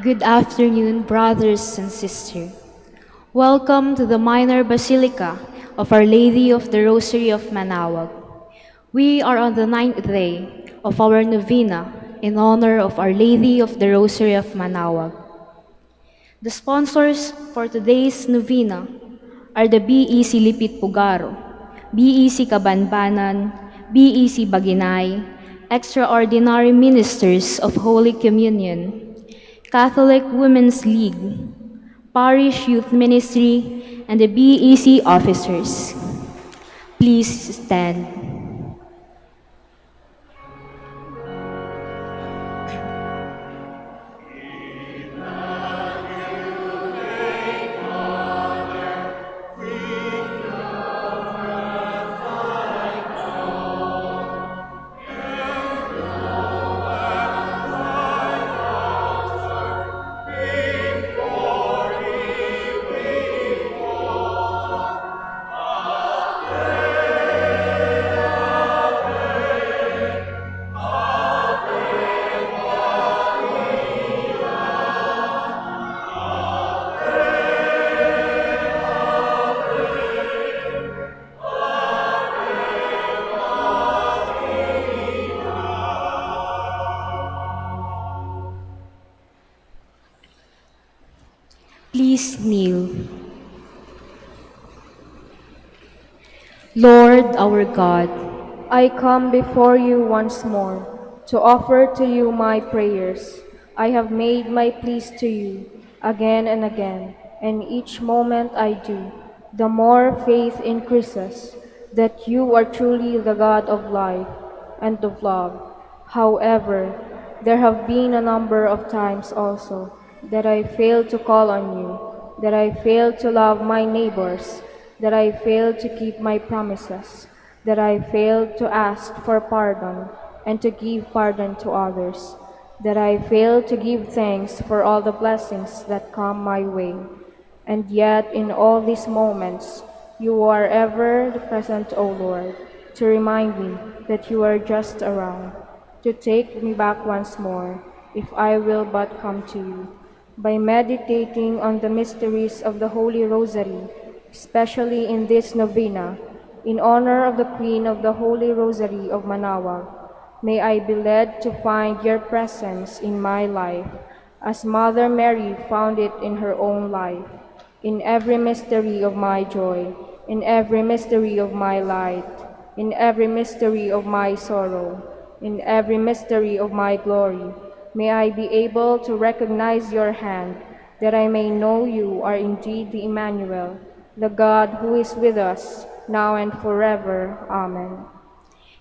Good afternoon, brothers and sisters. Welcome to the Minor Basilica of Our Lady of the Rosary of Manaoag. We are on the 9th day of our Novena in honor of Our Lady of the Rosary of Manaoag. The sponsors for today's Novena are the BEC Lipit Pugaro, BEC Kabanbanan, BEC Baginay, Extraordinary Ministers of Holy Communion, Catholic Women's League, Parish Youth Ministry, and the BEC officers. Please stand. Please kneel. Lord our God, I come before you once more to offer to you my prayers. I have made my pleas to you again and again, and each moment I do, the more faith increases that you are truly the God of life and of love. However, there have been a number of times also that I failed to call on you, that I failed to love my neighbors, that I failed to keep my promises, that I failed to ask for pardon and to give pardon to others, that I failed to give thanks for all the blessings that come my way. And yet, in all these moments, you are ever present, O Lord, to remind me that you are just around, to take me back once more, if I will but come to you. By meditating on the mysteries of the Holy Rosary, especially in this novena, in honor of the Queen of the Holy Rosary of Manaoag, may I be led to find your presence in my life, as Mother Mary found it in her own life, in every mystery of my joy, in every mystery of my light, in every mystery of my sorrow, in every mystery of my glory. May I be able to recognize your hand, that I may know you are indeed the Emmanuel, the God who is with us, now and forever. Amen.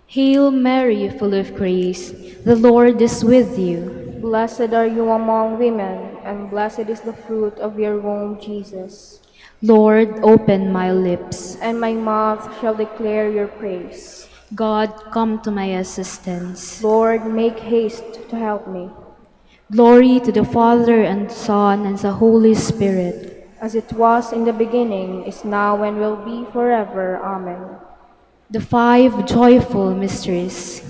Hail Mary, full of grace, the Lord is with you. Blessed are you among women, and blessed is the fruit of your womb, Jesus. Lord, open my lips, and my mouth shall declare your praise. God, come to my assistance. Lord, make haste to help me. Glory to the Father, and Son, and the Holy Spirit. As it was in the beginning, is now, and will be forever. Amen. The five joyful mysteries.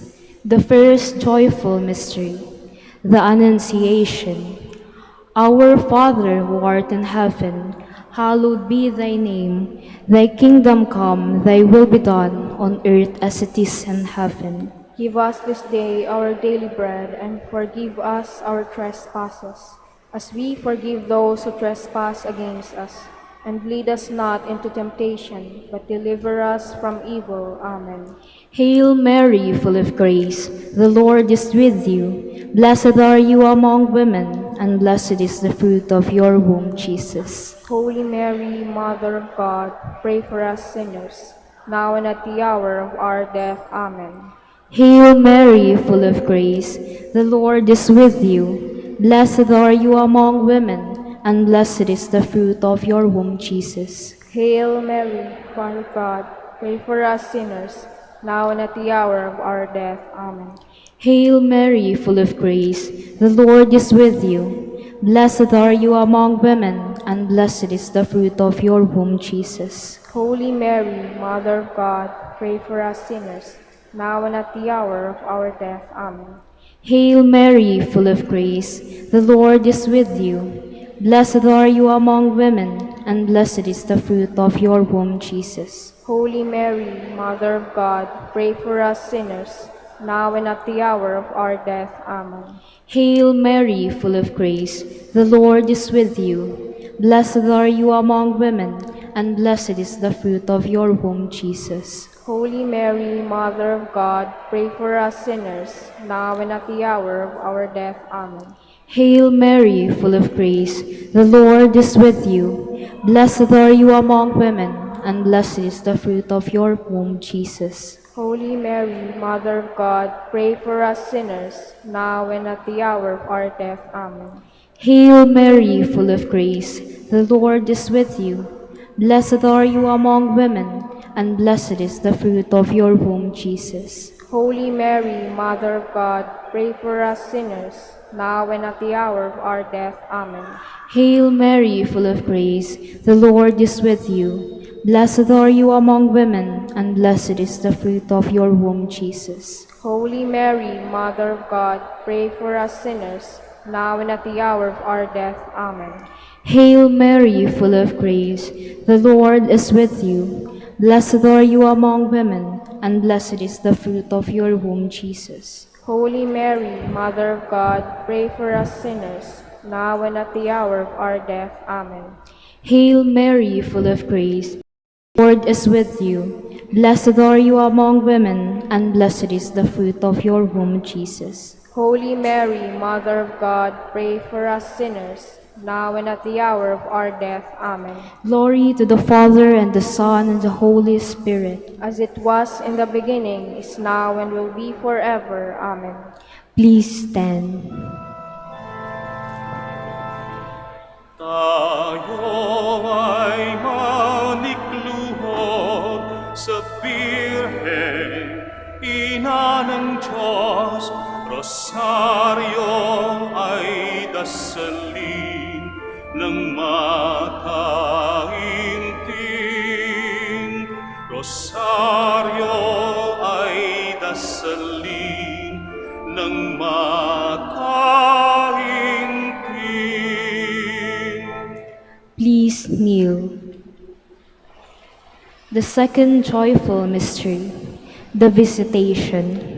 The first joyful mystery, the Annunciation. Our Father who art in heaven, hallowed be thy name. Thy kingdom come, thy will be done, on earth as it is in heaven. Give us this day our daily bread, and forgive us our trespasses, as we forgive those who trespass against us. And lead us not into temptation, but deliver us from evil. Amen. Hail Mary, full of grace, the Lord is with you. Blessed are you among women, and blessed is the fruit of your womb, Jesus. Holy Mary, Mother of God, pray for us sinners, now and at the hour of our death. Amen. Hail Mary, full of grace, the Lord is with you. Blessed are you among women, and blessed is the fruit of your womb, Jesus. Hail Mary, Mother of God, pray for us sinners, now and at the hour of our death. Amen. Hail Mary, full of grace, the Lord is with you. Blessed are you among women, and blessed is the fruit of your womb, Jesus. Holy Mary, Mother of God, pray for us sinners, now and at the hour of our death. Amen. Hail Mary, full of grace, the Lord is with you. Blessed are you among women, and blessed is the fruit of your womb, Jesus. Holy Mary, Mother of God, pray for us sinners, now and at the hour of our death. Amen. Hail Mary, full of grace, the Lord is with you. Blessed are you among women, and blessed is the fruit of your womb, Jesus. Holy Mary, Mother of God, pray for us sinners, now and at the hour of our death. Amen. Hail Mary, full of grace, the Lord is with you. Blessed are you among women, and blessed is the fruit of your womb, Jesus. Holy Mary, Mother of God, pray for us sinners, now and at the hour of our death. Amen. Hail Mary, full of grace, the Lord is with you. Blessed are you among women, and blessed is the fruit of your womb, Jesus. Holy Mary, Mother of God, pray for us sinners, now and at the hour of our death. Amen. Hail Mary, full of grace, the Lord is with you. Blessed are you among women, and blessed is the fruit of your womb, Jesus. Holy Mary, Mother of God, pray for us sinners, now and at the hour of our death. Amen. Hail Mary, full of grace, the Lord is with you. Blessed are you among women, and blessed is the fruit of your womb, Jesus. Holy Mary, Mother of God, pray for us sinners, now and at the hour of our death. Amen. Hail Mary, full of grace, the Lord is with you. Blessed are you among women, and blessed is the fruit of your womb, Jesus. Holy Mary, Mother of God, pray for us sinners, now and at the hour of our death. Amen. Glory to the Father, and the Son, and the Holy Spirit. As it was in the beginning, is now, and will be forever. Amen. Please stand. Tayo ay manikluhod sa Birhen, Ina ng Diyos. Rosaryo ay dasalin ng makainting. Rosaryo ay dasalin ng makainting. Please kneel. The second joyful mystery, the Visitation.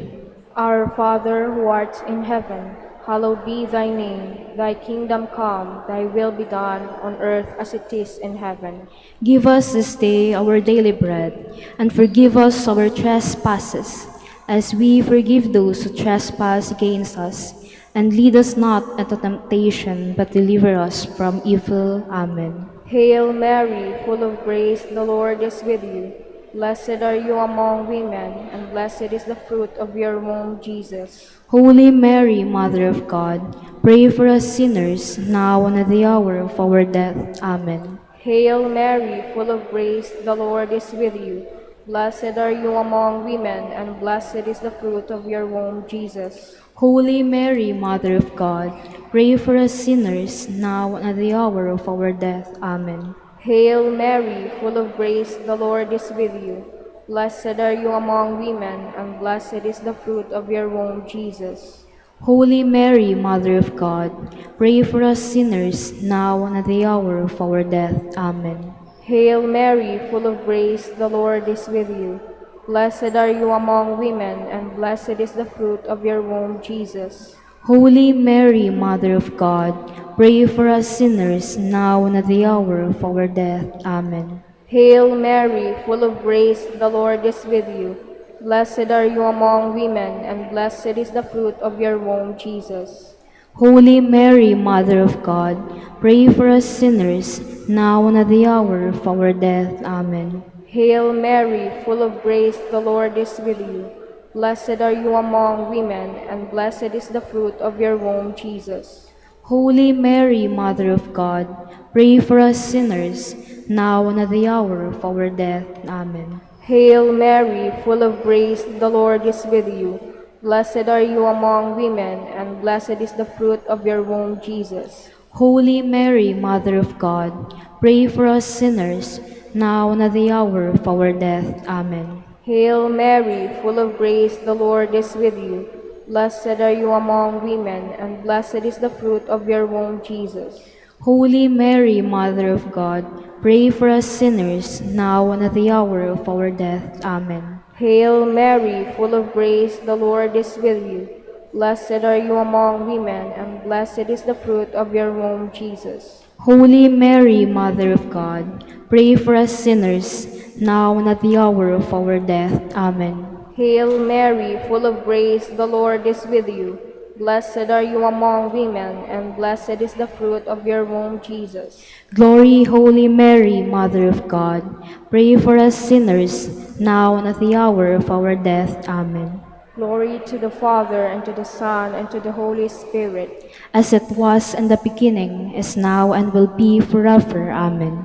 Our Father who art in heaven, hallowed be thy name. Thy kingdom come, thy will be done on earth as it is in heaven. Give us this day our daily bread, and forgive us our trespasses, as we forgive those who trespass against us. And lead us not into temptation, but deliver us from evil. Amen. Hail Mary, full of grace, the Lord is with you. Blessed are you among women, and blessed is the fruit of your womb, Jesus. Holy Mary, Mother of God, pray for us sinners, now and at the hour of our death. Amen. Hail Mary, full of grace, the Lord is with you. Blessed are you among women, and blessed is the fruit of your womb, Jesus. Holy Mary, Mother of God, pray for us sinners, now and at the hour of our death. Amen. Hail Mary, full of grace, the Lord is with you. Blessed are you among women, and blessed is the fruit of your womb, Jesus. Holy Mary, Mother of God, pray for us sinners, now and at the hour of our death. Amen. Hail Mary, full of grace, the Lord is with you. Blessed are you among women, and blessed is the fruit of your womb, Jesus. Holy Mary, Mother of God, pray for us sinners, now and at the hour of our death. Amen. Hail Mary, full of grace, the Lord is with you. Blessed are you among women, and blessed is the fruit of your womb, Jesus. Holy Mary, Mother of God, pray for us sinners, now and at the hour of our death. Amen. Hail Mary, full of grace, the Lord is with you. Blessed are you among women, and blessed is the fruit of your womb, Jesus. Holy Mary, Mother of God, pray for us sinners, now and at the hour of our death. Amen. Hail Mary, full of grace, the Lord is with you. Blessed are you among women, and blessed is the fruit of your womb, Jesus. Holy Mary, Mother of God, pray for us sinners, now and at the hour of our death. Amen. Hail Mary, full of grace, the Lord is with you. Blessed are you among women, and blessed is the fruit of your womb, Jesus. Holy Mary, Mother of God, pray for us sinners, now and at the hour of our death. Amen. Hail Mary, full of grace, the Lord is with you. Blessed are you among women, and blessed is the fruit of your womb, Jesus. Holy Mary, Mother of God, pray for us sinners, now and at the hour of our death. Amen. Hail Mary, full of grace, the Lord is with you. Blessed are you among women, and blessed is the fruit of your womb, Jesus. Glory, Holy Mary, Mother of God, pray for us sinners, now and at the hour of our death. Amen. Glory to the Father, and to the Son, and to the Holy Spirit. As it was in the beginning, is now, and will be forever. Amen.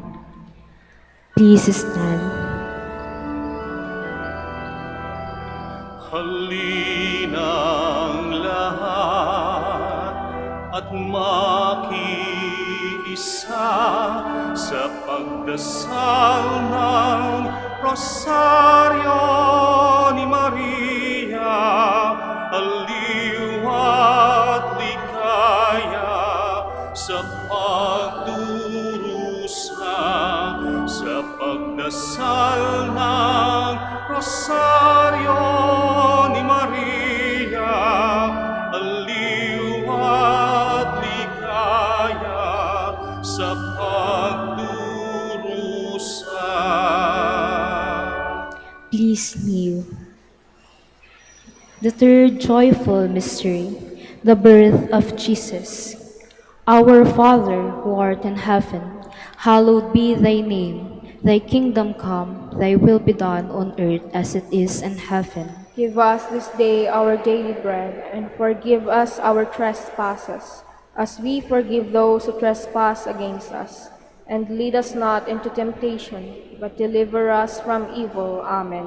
Please stand. Halinang lahat at makiisa sa pagdasal ng Rosaryo ni Maria, aliw at ligaya sa pagdurusa sa pagdasal ng Rosaryo ni Maria, aliw at ligaya sa pagdurusa. Please kneel. The third joyful mystery, the birth of Jesus. Our Father, who art in heaven, hallowed be thy name. Thy kingdom come, thy will be done on earth as it is in heaven. Give us this day our daily bread, and forgive us our trespasses, as we forgive those who trespass against us. And lead us not into temptation, but deliver us from evil. Amen.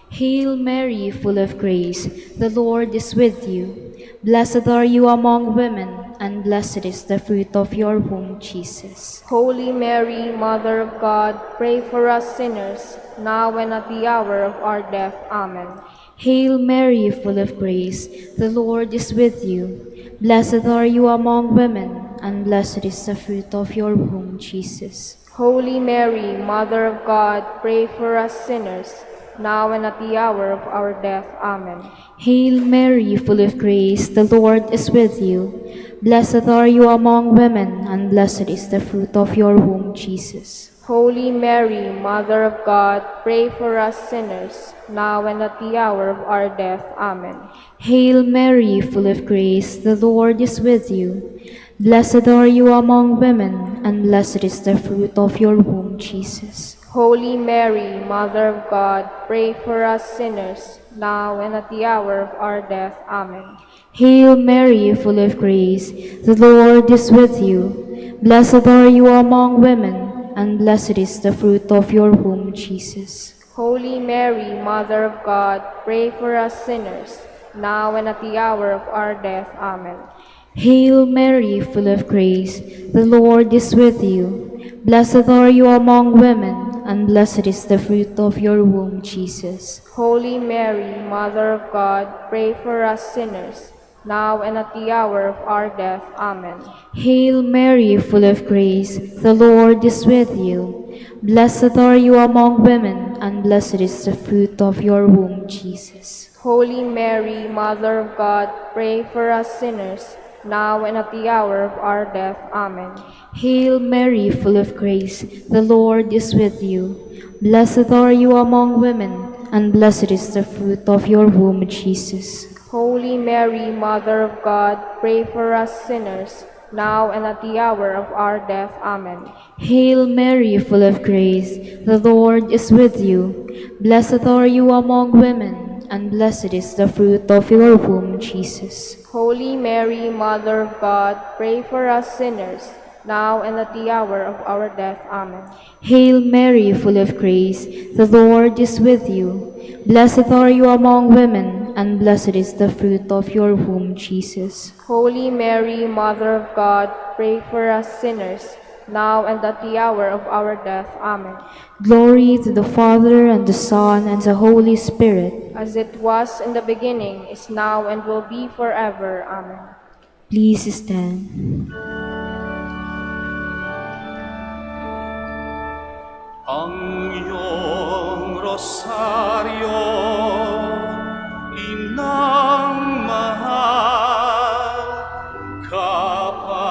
Hail Mary, full of grace, the Lord is with you. Blessed are you among women, and blessed is the fruit of your womb, Jesus. Holy Mary, Mother of God, pray for us sinners, now and at the hour of our death. Amen. Hail Mary, full of grace, the Lord is with you. Blessed are you among women, and blessed is the fruit of your womb, Jesus. Holy Mary, Mother of God, pray for us sinners, now and at the hour of our death. Amen. Hail Mary, full of grace, the Lord is with you. Blessed are you among women, and blessed is the fruit of your womb, Jesus. Holy Mary, Mother of God, pray for us sinners, now and at the hour of our death. Amen. Hail Mary, full of grace, the Lord is with you. Blessed are you among women, and blessed is the fruit of your womb, Jesus. Holy Mary, Mother of God, pray for us sinners, now and at the hour of our death. Amen. Hail Mary, full of grace, the Lord is with you. Blessed are you among women, and blessed is the fruit of your womb, Jesus. Holy Mary, Mother of God, pray for us sinners, now and at the hour of our death. Amen. Hail Mary, full of grace, the Lord is with you. Blessed are you among women, and blessed is the fruit of your womb, Jesus. Holy Mary, Mother of God, pray for us sinners, now and at the hour of our death. Amen. Hail Mary, full of grace, the Lord is with you. Blessed are you among women, and blessed is the fruit of your womb, Jesus. Holy Mary, Mother of God, pray for us sinners, now and at the hour of our death. Amen. Hail Mary, full of grace, the Lord is with you. Blessed are you among women, and blessed is the fruit of your womb, Jesus. Holy Mary, Mother of God, pray for us sinners, now and at the hour of our death. Amen. Hail Mary, full of grace, the Lord is with you. Blessed are you among women, and blessed is the fruit of your womb, Jesus. Holy Mary, Mother of God, pray for us sinners, now and at the hour of our death. Amen. Hail Mary, full of grace, the Lord is with you. Blessed are you among women, and blessed is the fruit of your womb, Jesus. Holy Mary, Mother of God, pray for us sinners, now and at the hour of our death. Amen. Glory to the Father, and the Son, and the Holy Spirit. As it was in the beginning, is now, and will be forever. Amen. Please stand. Ang iyong rosaryo, inang mahal, kapayapaan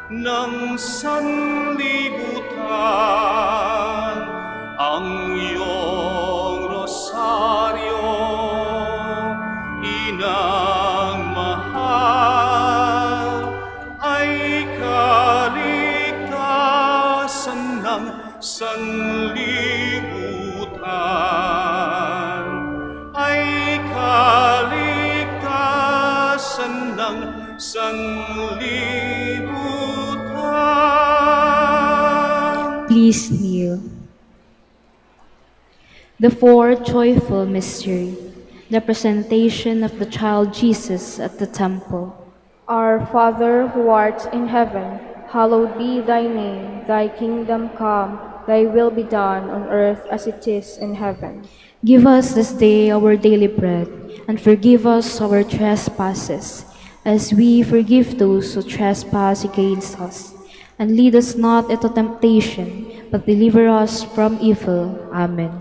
ng sanlibutan. Ang iyong rosaryo, inang mahal, ay kaligtasan ng sanlibutan, ay kaligtasan ng sanlibutan. Please kneel. The fourth joyful mystery, the presentation of the child Jesus at the temple. Our Father who art in heaven, hallowed be thy name. Thy kingdom come, thy will be done on earth as it is in heaven. Give us this day our daily bread, and forgive us our trespasses, as we forgive those who trespass against us. And lead us not into temptation, but deliver us from evil. Amen.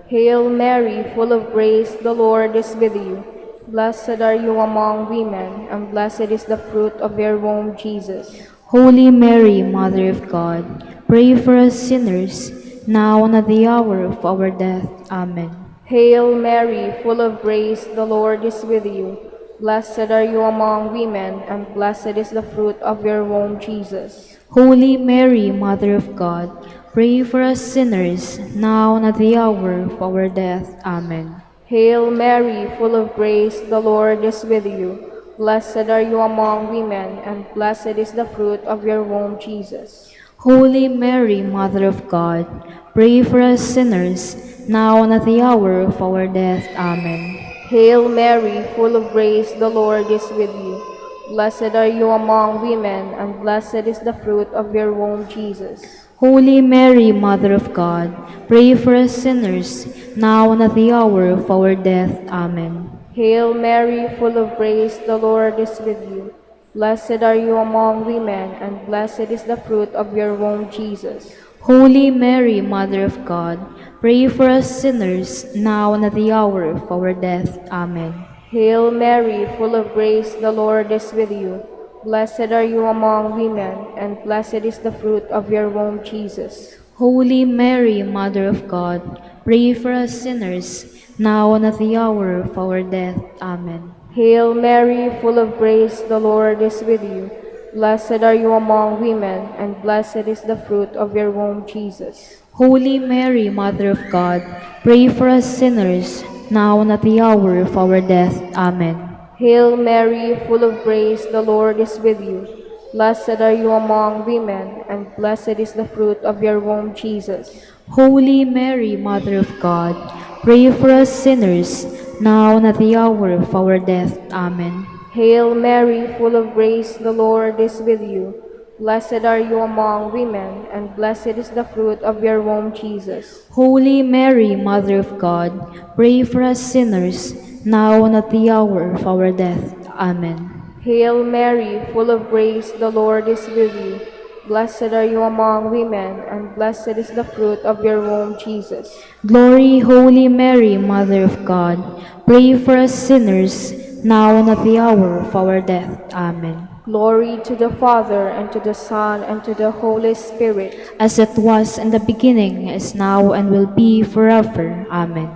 Hail Mary, full of grace, the Lord is with you. Blessed are you among women, and blessed is the fruit of your womb, Jesus. Holy Mary, Mother of God, pray for us sinners, now and at the hour of our death. Amen. Hail Mary, full of grace, the Lord is with you. Blessed are you among women, and blessed is the fruit of your womb, Jesus. Holy Mary, Mother of God, pray for us sinners, now and at the hour of our death. Amen. Hail Mary, full of grace, the Lord is with you. Blessed are you among women, and blessed is the fruit of your womb, Jesus. Holy Mary, Mother of God, pray for us sinners, now and at the hour of our death. Amen. Hail Mary, full of grace, the Lord is with you. Blessed are you among women, and blessed is the fruit of your womb, Jesus. Holy Mary, Mother of God, pray for us sinners, now and at the hour of our death. Amen. Hail Mary, full of grace, the Lord is with you. Blessed are you among women, and blessed is the fruit of your womb, Jesus. Holy Mary, Mother of God, pray for us sinners, now and at the hour of our death. Amen. Hail Mary, full of grace, the Lord is with you. Blessed are you among women, and blessed is the fruit of your womb, Jesus. Holy Mary, Mother of God, pray for us sinners, now and at the hour of our death. Amen. Hail Mary, full of grace, the Lord is with you. Blessed are you among women, and blessed is the fruit of your womb, Jesus. Holy Mary, Mother of God, pray for us sinners, now and at the hour of our death. Amen. Hail Mary, full of grace, the Lord is with you. Blessed are you among women, and blessed is the fruit of your womb, Jesus. Holy Mary, Mother of God, pray for us sinners, now and at the hour of our death. Amen. Hail Mary, full of grace, the Lord is with you. Blessed are you among women, and blessed is the fruit of your womb, Jesus. Holy Mary, Mother of God, pray for us sinners, now and at the hour of our death. Amen. Hail Mary, full of grace, the Lord is with you. Blessed are you among women, and blessed is the fruit of your womb, Jesus. Glory, Holy Mary, Mother of God, pray for us sinners, now and at the hour of our death. Amen. Glory to the Father, and to the Son, and to the Holy Spirit. As it was in the beginning, is now, and will be forever. Amen.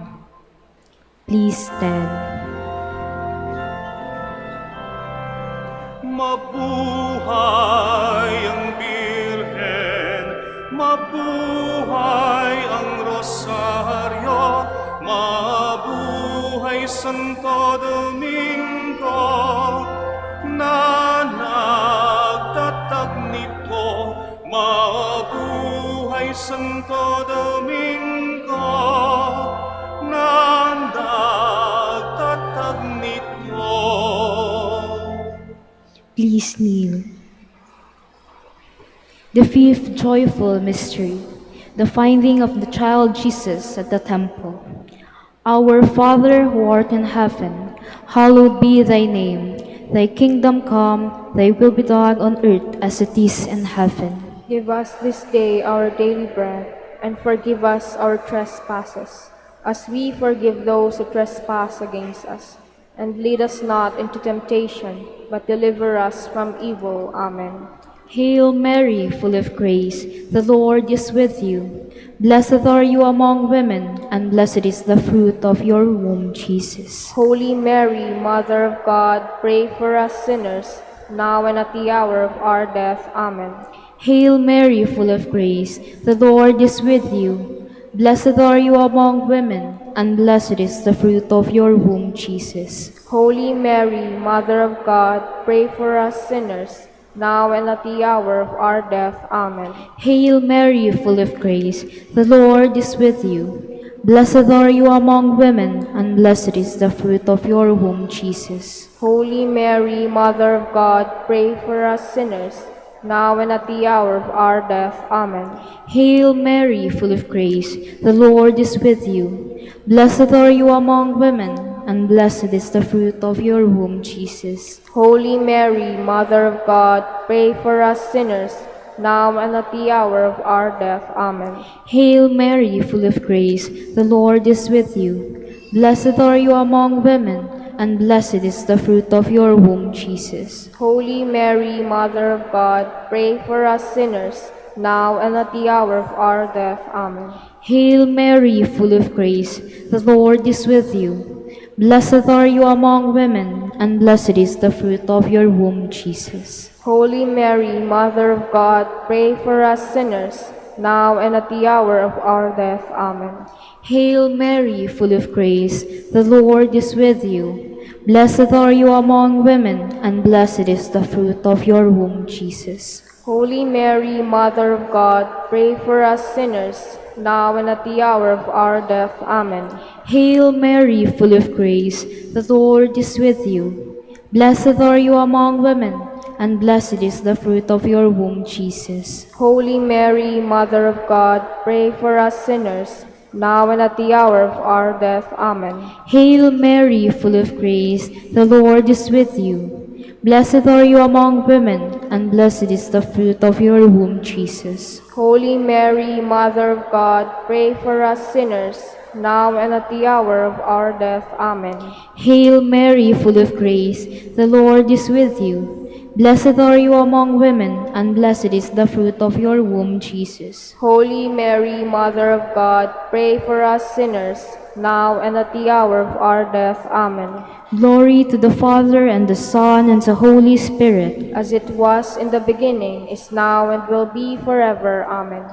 Please stand. Mabuhay ang Birhen, mabuhay ang Rosaryo, mabuhay Santo Domingo, na nagtatag nito, mabuhay Santo Domingo, na nagtatag nito. Please kneel. The fifth joyful mystery, the finding of the child Jesus at the temple. Our Father who art in heaven, hallowed be thy name. Thy kingdom come, thy will be done on earth as it is in heaven. Give us this day our daily bread, and forgive us our trespasses, as we forgive those who trespass against us. And lead us not into temptation, but deliver us from evil. Amen. Hail Mary, full of grace, the Lord is with you. Blessed are you among women, and blessed is the fruit of your womb, Jesus. Holy Mary, Mother of God, pray for us sinners, now and at the hour of our death. Amen. Hail Mary, full of grace, the Lord is with you. Blessed are you among women, and blessed is the fruit of your womb, Jesus. Holy Mary, Mother of God, pray for us sinners, now and at the hour of our death. Amen. Hail Mary, full of grace, the Lord is with you. Blessed are you among women, and blessed is the fruit of your womb, Jesus. Holy Mary, Mother of God, pray for us sinners, now and at the hour of our death. Amen. Hail Mary, full of grace, the Lord is with you. Blessed are you among women, and blessed is the fruit of your womb, Jesus. Holy Mary, Mother of God, pray for us sinners, now and at the hour of our death. Amen. Hail Mary, full of grace, the Lord is with you. Blessed are you among women, and blessed is the fruit of your womb, Jesus. Holy Mary, Mother of God, pray for us sinners, now and at the hour of our death. Amen. Hail Mary, full of grace, the Lord is with you. Blessed are you among women, and blessed is the fruit of your womb, Jesus. Holy Mary, Mother of God, pray for us sinners, now and at the hour of our death. Amen. Hail Mary, full of grace, the Lord is with you. Blessed are you among women, and blessed is the fruit of your womb, Jesus. Holy Mary, Mother of God, pray for us sinners, now and at the hour of our death. Amen. Hail Mary, full of grace, the Lord is with you. Blessed are you among women, and blessed is the fruit of your womb, Jesus. Holy Mary, Mother of God, pray for us sinners, now and at the hour of our death. Amen. Hail Mary, full of grace, the Lord is with you. Blessed are you among women, and blessed is the fruit of your womb, Jesus. Holy Mary, Mother of God, pray for us sinners, now and at the hour of our death. Amen. Hail Mary, full of grace, the Lord is with you. Blessed are you among women, and blessed is the fruit of your womb, Jesus. Holy Mary, Mother of God, pray for us sinners, now and at the hour of our death. Amen. Glory to the Father, and the Son, and the Holy Spirit. As it was in the beginning, is now, and will be forever. Amen.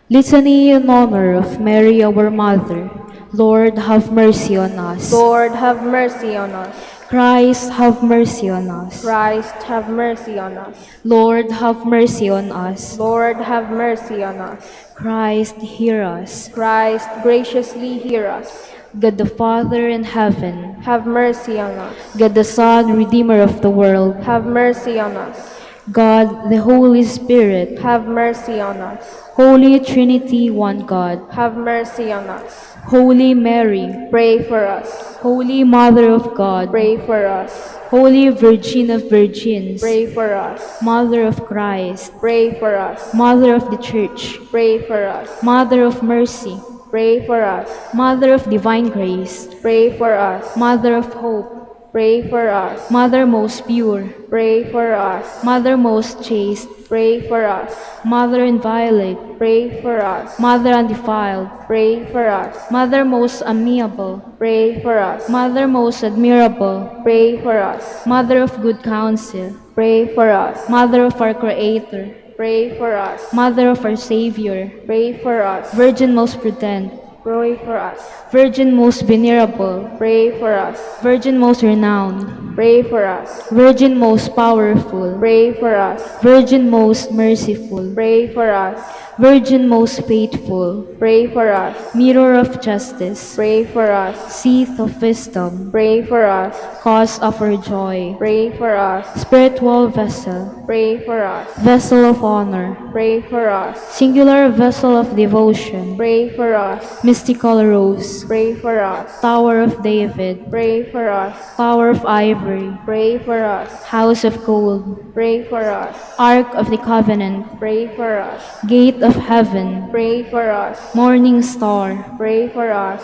Litany in honor of Mary, our Mother. Lord, have mercy on us. Lord, have mercy on us. Christ, have mercy on us. Christ, have mercy on us. Lord, have mercy on us. Lord, have mercy on us. Christ, hear us. Christ, graciously hear us. God the Father in heaven, Have mercy on us. God the Son, Redeemer of the world, Have mercy on us. God the Holy Spirit, Have mercy on us. Holy Trinity, one God, Have mercy on us. Holy Mary, Pray for us. Holy Mother of God, Pray for us. Holy Virgin of Virgins, Pray for us. Mother of Christ, Pray for us. Mother of the Church, Pray for us. Mother of Mercy, Pray for us. Mother of Divine Grace, Pray for us. Mother of Hope, Pray for us. Mother most pure, Pray for us. Mother most chaste, Pray for us. Mother inviolate, Pray for us. Mother undefiled, Pray for us. Mother most amiable, Pray for us. Mother most admirable, Pray for us. Mother of good counsel, Pray for us. Mother of our Creator, Pray for us. Mother of our Savior, Pray for us. Virgin most prudent, Pray for us. Virgin most venerable, Pray for us. Virgin most renowned, Pray for us. Virgin most powerful, Pray for us. Virgin most merciful, Pray for us. Virgin most faithful, Pray for us. Mirror of justice, Pray for us. Seat of wisdom, Pray for us. Cause of our joy, Pray for us. Spiritual vessel, Pray for us. Vessel of honor, Pray for us. Singular vessel of devotion, Pray for us. Mystical rose, Pray for us. Tower of David, Pray for us. Tower of ivory, Pray for us. House of gold, Pray for us. Ark of the covenant, Pray for us. Gate of heaven, Pray for us. Morning star, Pray for us.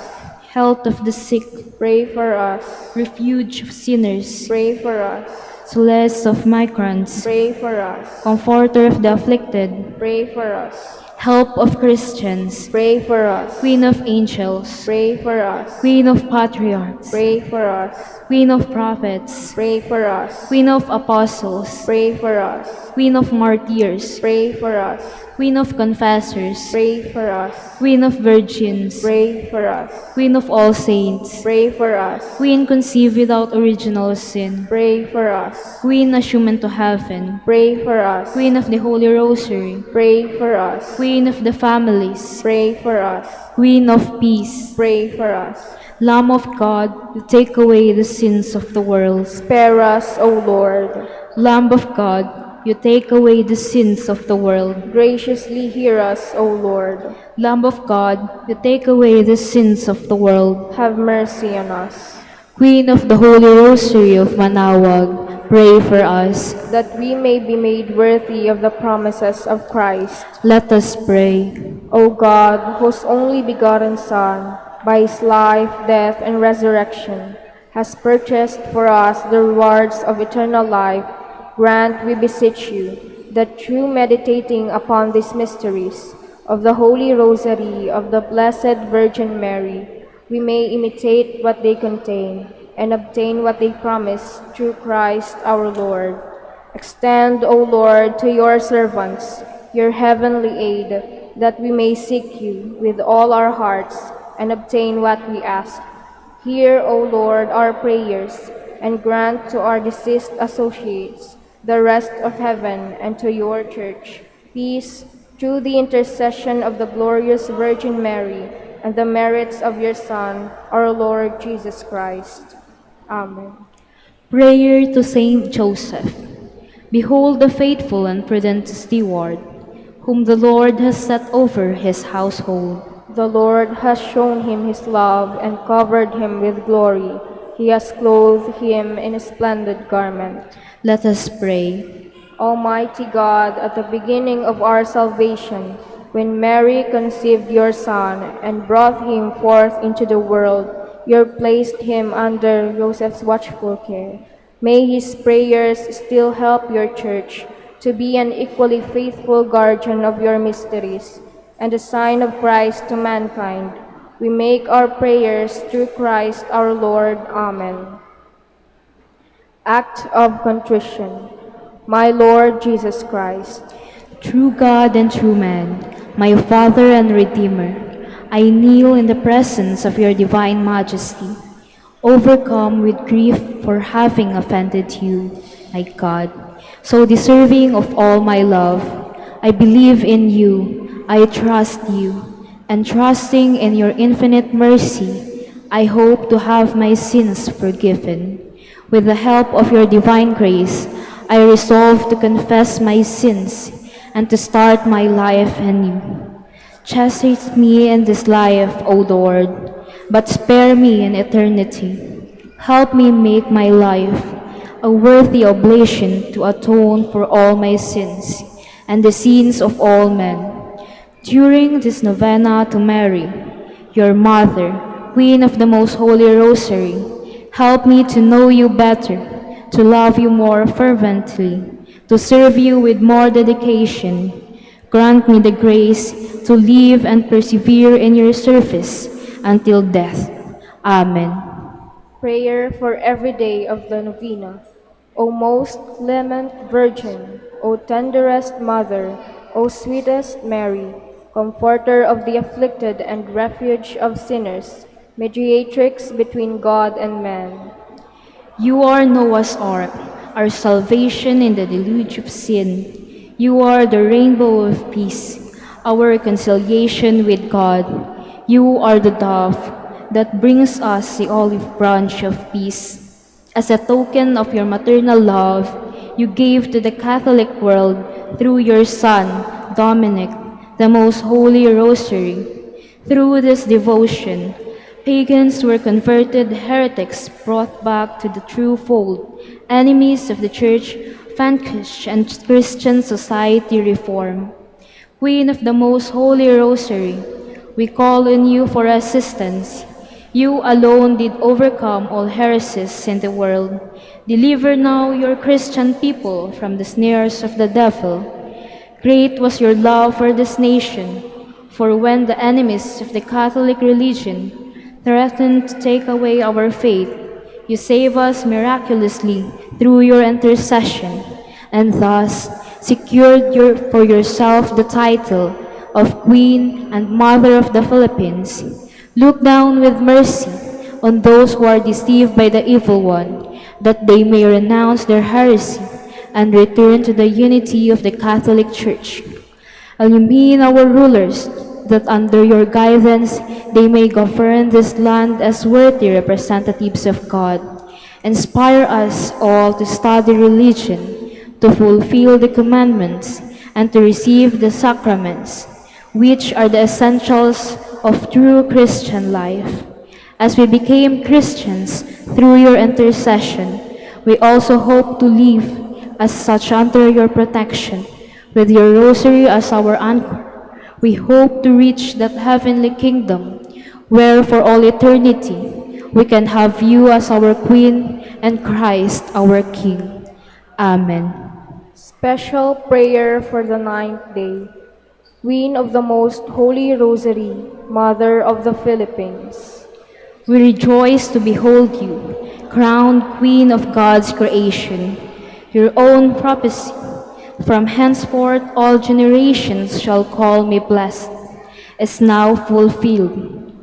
Health of the sick, Pray for us. Refuge of sinners, Pray for us. Solace of migrants, Pray for us. Comforter of the afflicted, Pray for us. Help of Christians, Pray for us. Queen of angels, Pray for us. Queen of patriarchs, Pray for us. Queen of prophets, Pray for us. Queen of apostles, Pray for us. Queen of martyrs, Pray for us. Queen of confessors, Pray for us. Queen of virgins, Pray for us. Queen of all saints, Pray for us. Queen conceived without original sin, Pray for us. Queen assumed to heaven, Pray for us. Queen of the Holy Rosary, Pray for us. Queen of the families, Pray for us. Queen of peace, Pray for us. Lamb of God, you take away the sins of the world. Spare us, O Lord. Lamb of God, you take away the sins of the world. Graciously hear us, O Lord. Lamb of God, you take away the sins of the world. Have mercy on us, Queen of the Holy Rosary of Manaoag, pray for us. that we may be made worthy of the promises of Christ. Let us pray. O God, whose only begotten Son, by his life, death, and resurrection, has purchased for us the rewards of eternal life, grant, we beseech you, that through meditating upon these mysteries of the Holy Rosary of the Blessed Virgin Mary, we may imitate what they contain and obtain what they promise through Christ our Lord. Extend, O Lord, to your servants your heavenly aid, that we may seek you with all our hearts and obtain what we ask. Hear, O Lord, our prayers, and grant to our deceased associates the rest of heaven, and to your church peace, through the intercession of the glorious Virgin Mary and the merits of your Son, our Lord Jesus Christ. Amen. Prayer to Saint Joseph. Behold the faithful and prudent steward, whom the Lord has set over his household. The Lord has shown him his love and covered him with glory. He has clothed him in a splendid garment. Let us pray. Almighty God, at the beginning of our salvation, when Mary conceived your Son and brought him forth into the world, you placed him under Joseph's watchful care. May his prayers still help your church to be an equally faithful guardian of your mysteries and a sign of Christ to mankind. We make our prayers through Christ our Lord. Amen. Act of Contrition. My Lord Jesus Christ, True God and true man, my Father and Redeemer, I kneel in the presence of your divine majesty, overcome with grief for having offended you, my God, so deserving of all my love. I believe in you, I trust you, and trusting in your infinite mercy, I hope to have my sins forgiven. With the help of your divine grace, I resolve to confess my sins and to start my life anew. Chastise me in this life, O Lord, but spare me in eternity. Help me make my life a worthy oblation to atone for all my sins and the sins of all men. During this novena to Mary, your Mother, Queen of the Most Holy Rosary, help me to know you better, to love you more fervently, to serve you with more dedication. Grant me the grace to live and persevere in your service until death. Amen. prayer for every day of the novena. O most clement Virgin, O tenderest Mother, O sweetest Mary, Comforter of the afflicted and refuge of sinners, mediatrix between God and man. You are Noah's ark, our salvation in the deluge of sin. You are the rainbow of peace, our reconciliation with God. You are the dove that brings us the olive branch of peace. As a token of your maternal love, you gave to the Catholic world through your Son, Dominic, the most holy Rosary. Through this devotion, pagans were converted, heretics brought back to the true fold, enemies of the Church vanquished, and Christian society reformed. Queen of the most holy Rosary, we call on you for assistance. You alone did overcome all heresies in the world. Deliver now your Christian people from the snares of the devil. Great was your love for this nation, for when the enemies of the Catholic religion threatened to take away our faith, you save us miraculously through your intercession, and thus secured for yourself the title of Queen and Mother of the Philippines. Look down with mercy on those who are deceived by the evil one, that they may renounce their heresy and return to the unity of the Catholic Church. Illumine our rulers, that under your guidance they may govern this land as worthy representatives of God. Inspire us all to study religion, to fulfill the commandments, and to receive the sacraments, which are the essentials of true Christian life. As we became Christians through your intercession, we also hope to live as such under your protection, with your rosary as our anchor. We hope to reach that heavenly kingdom, where for all eternity we can have you as our Queen and Christ our King. Amen. Special prayer for the 9th day. Queen of the Most Holy Rosary, Mother of the Philippines. We rejoice to behold you, crowned Queen of God's creation. Your own prophecy, from henceforth all generations shall call me blessed, is now fulfilled.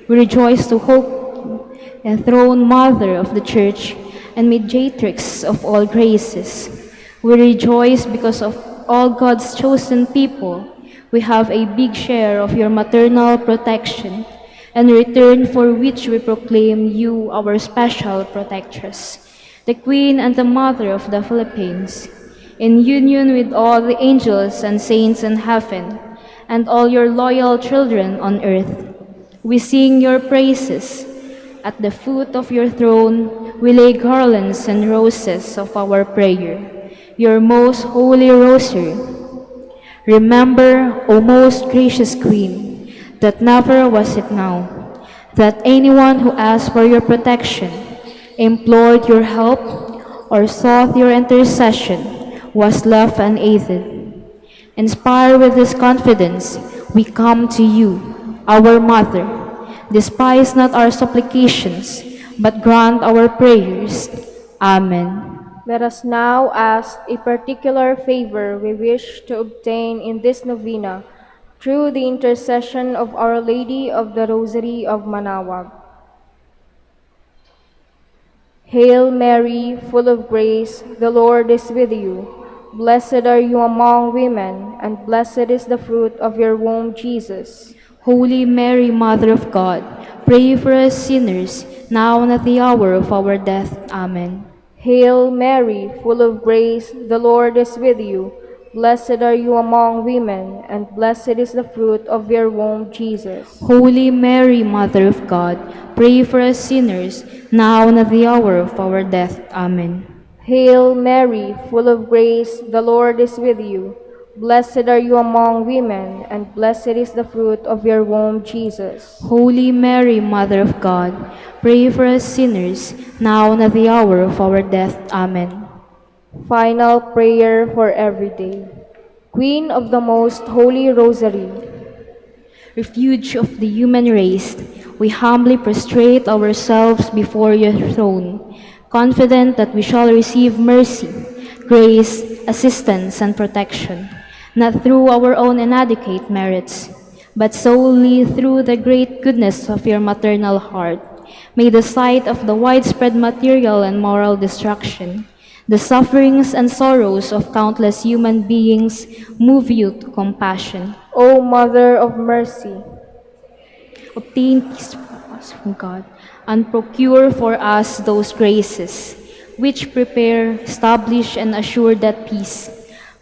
We rejoice to hope, enthroned Mother of the Church and mediatrix of all graces. We rejoice because of all God's chosen people. We have a big share of your maternal protection, in return for which we proclaim you our special protectress, the Queen and the Mother of the Philippines. In union with all the angels and saints in heaven, and all your loyal children on earth, we sing your praises. At the foot of your throne, we lay garlands and roses of our prayer, your most holy rosary. Remember, O most gracious Queen, that never was it now, that anyone who asked for your protection, implored your help, or sought your intercession, was left unaided. Inspired with this confidence, we come to you, our Mother. Despise not our supplications, but grant our prayers. Amen. Let us now ask a particular favor we wish to obtain in this novena through the intercession of Our Lady of the Rosary of Manaoag. Hail Mary, full of grace, the Lord is with you. Blessed are you among women, and blessed is the fruit of your womb, Jesus. Holy Mary, Mother of God, pray for us sinners, now and at the hour of our death. Amen. Hail Mary, full of grace, the Lord is with you. Blessed are you among women, and blessed is the fruit of your womb, Jesus. Holy Mary, Mother of God, pray for us sinners, now and at the hour of our death. Amen. Hail Mary, full of grace, the Lord is with you. Blessed are you among women, and blessed is the fruit of your womb, Jesus. Holy Mary, Mother of God, pray for us sinners, now and at the hour of our death. Amen. Final prayer for every day. Queen of the Most Holy Rosary, Refuge of the human race, we humbly prostrate ourselves before your throne, confident that we shall receive mercy, grace, assistance, and protection, not through our own inadequate merits, but solely through the great goodness of your maternal heart. May the sight of the widespread material and moral destruction, the sufferings and sorrows of countless human beings move you to compassion. O Mother of Mercy, Obtain peace for us from God, and procure for us those graces which prepare, establish, and assure that peace.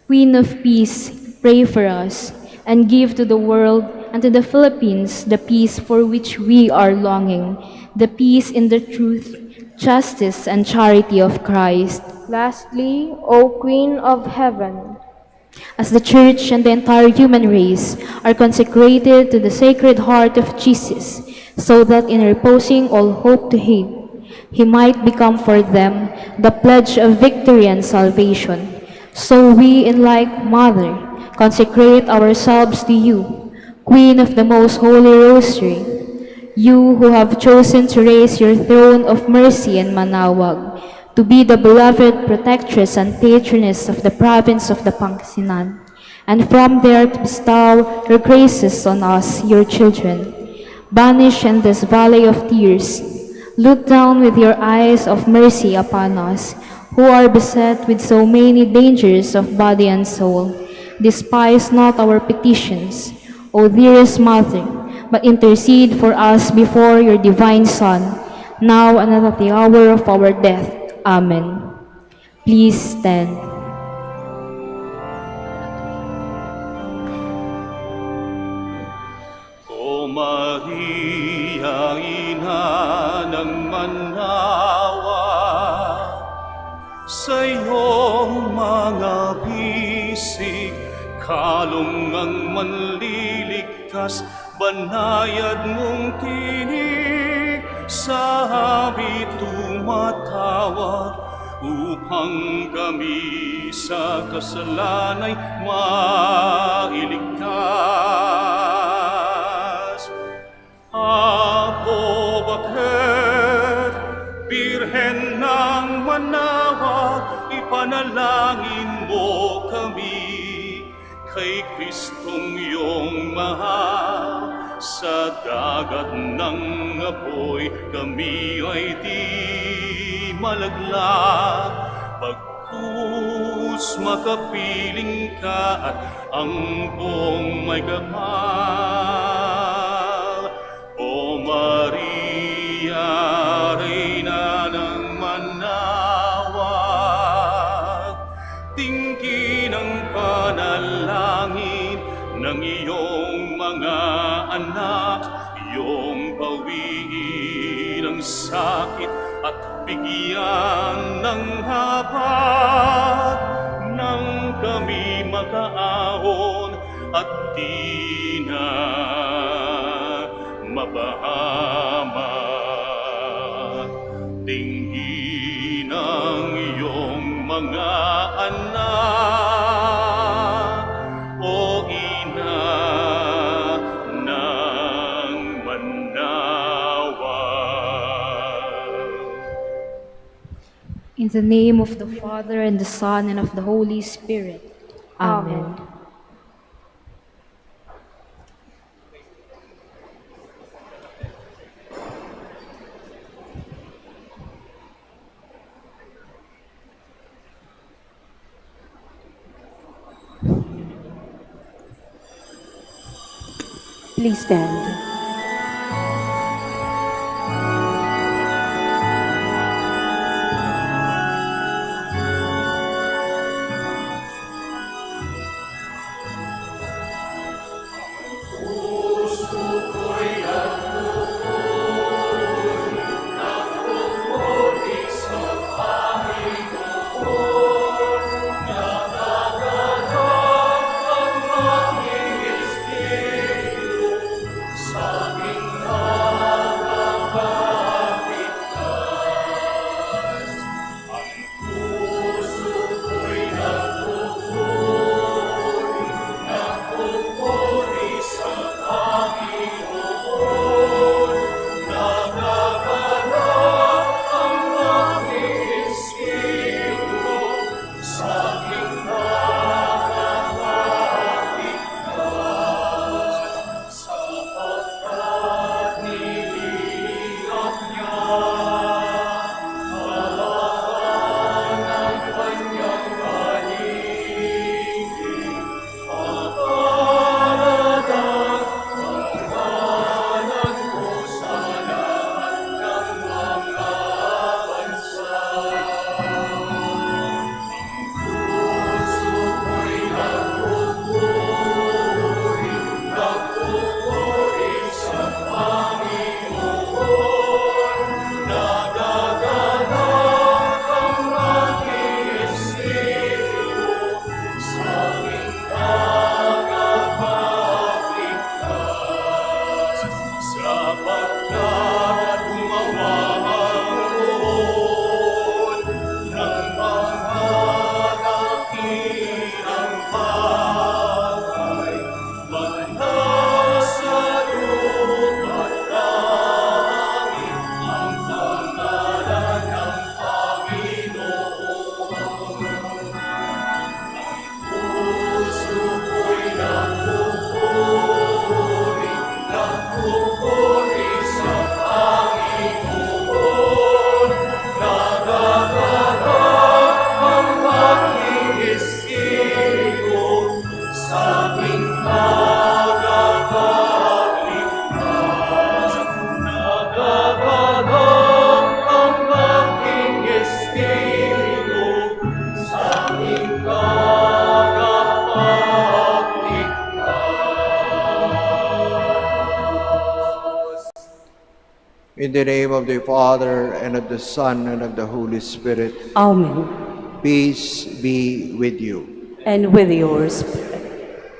Queen of Peace, pray for us, and give to the world and to the Philippines the peace for which we are longing, the peace in the truth, justice, and charity of Christ. lastly, O Queen of Heaven, As the Church and the entire human race are consecrated to the Sacred Heart of Jesus, so that in reposing all hope to Him, He might become for them the pledge of victory and salvation. So we, in like manner, consecrate ourselves to you, Queen of the Most Holy Rosary, you who have chosen to raise your throne of mercy in Manaoag, to be the beloved protectress and patroness of the province of the Pangasinan, and from there to bestow your graces on us, your children. Banish in this valley of tears. Look down with your eyes of mercy upon us, who are beset with so many dangers of body and soul. Despise not our petitions, O dearest Mother, but intercede for us before your divine Son, now and at the hour of our death. Amen. Please stand. O Maria, ina ng manawa, sa iyong mga bisig, kalong ang manliligtas, banayad mong tinig, sa habit tumatawag, upang kami sa kasalanay mailigtas. Apo bakit, Birhen ng Manaoag, ipanalangin mo kami, kay Kristong iyong mahal. Sa dagat ng apoy, kami ay di malaglag. Pagkus makapiling ka at ang buong may kapal. O Maria, Reyna ng Manaoag, tingin ang panalangin ng iyong mga anak, iyong bawiin ang sakit at bigyan ng habag, nang kami makaahon at di na mapahamak. Tingin ang iyong mga anak, o ina ng Manaoag. In the name of the Father, and the Son, and of the Holy Spirit. Amen. Please stand. Sa In the name of the Father, and of the Son, and of the Holy Spirit. Amen. Peace be with you. And with yours.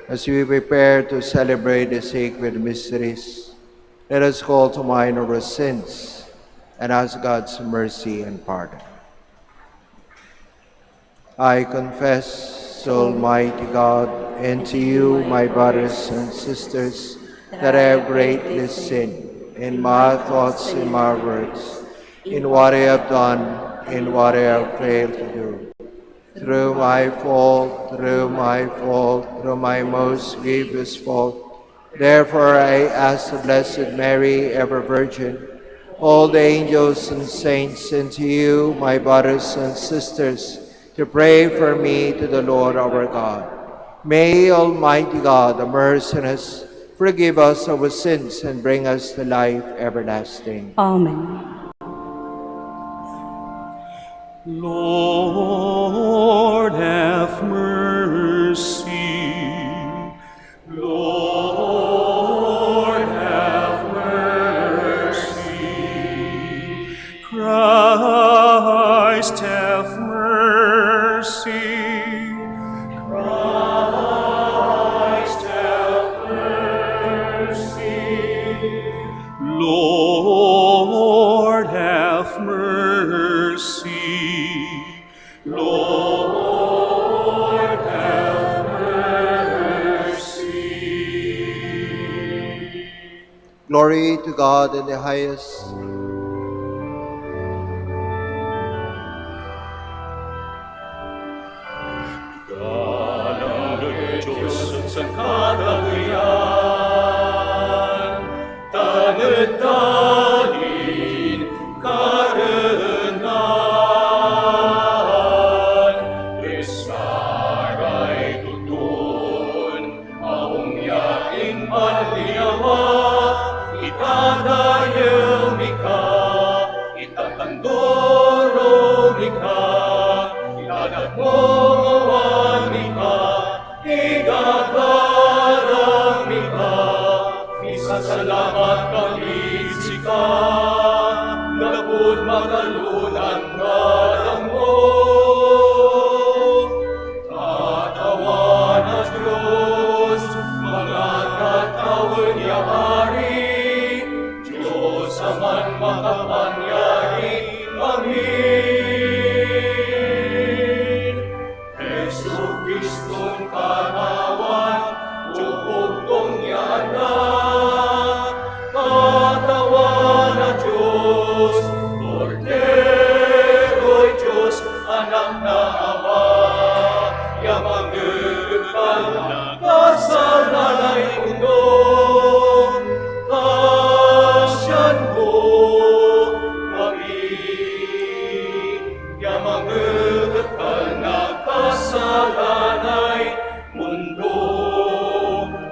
As we prepare to celebrate the sacred mysteries, let us call to mind our sins and ask God's mercy and pardon. I confess to Almighty God and to you, my brothers and sisters, that I have greatly sinned in my thoughts, in my words, in what I have done, in what I have failed to do. Through my fault, through my most grievous fault. Therefore I ask the Blessed Mary, ever Virgin, all the angels and saints, and to you, my brothers and sisters, to pray for me to the Lord our God. May Almighty God, the merciless, forgive us our sins and bring us to life everlasting. Amen. Lord, have mercy. Lord, have mercy. Christ, have mercy. Christ, have mercy. Lord, have mercy. Lord, have mercy. Glory to God in the highest. Galang ng Diyos sa katagayan, tanad-talin, karenan, Resaray tutun, aong yaing panliyawa, itadayel mika, itatandoro mika, itadat mo ngawan mika, igagarang mika, misasalamat kalit sika, nagod magalunan ngalang mo. Tatawa na Diyos, mga katawan niya hari, Diyos aman makapanyari, amin. Jesu Kristong kanawan, tupugtong niya anak, katawan na Diyos, Kordero'y Diyos, anak na Ama, yamang gekal na kasalanay mundo, kasyan mo kami, yamang gekal na kasalanay mundo,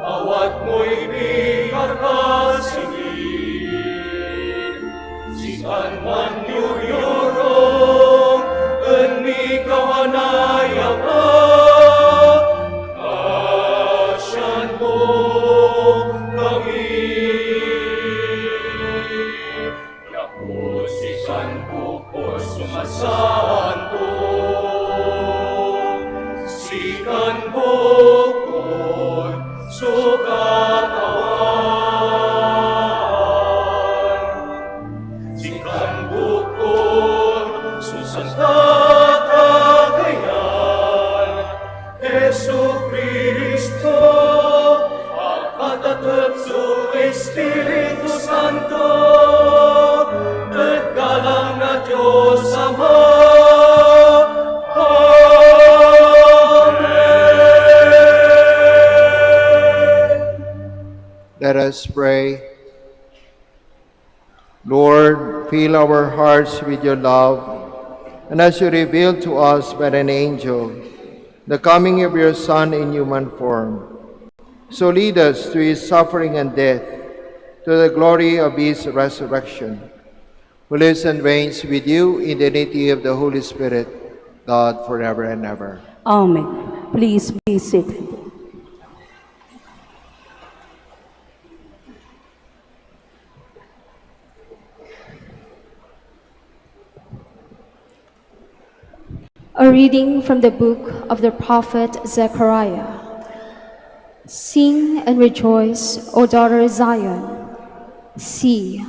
awat mo'y bigakasingin, sikan man yuyurong, enmi kawanayama, kasyan mo kami. Yakusikan bukos sumasanto, sikan bukod sukatawan, sikan bukod susanta kagayan, Jesu Cristo, akatatap su Espiritu Santo, naggalang na Diyos Ama. Let us pray. Lord, fill our hearts with your love, and as you revealed to us by an angel the coming of your Son in human form, so lead us to his suffering and death, to the glory of his resurrection, who lives and reigns with you in the unity of the Holy Spirit, God, forever and ever. Amen. Please be seated. A reading from the book of the prophet Zechariah. Sing and rejoice, O daughter Zion. See,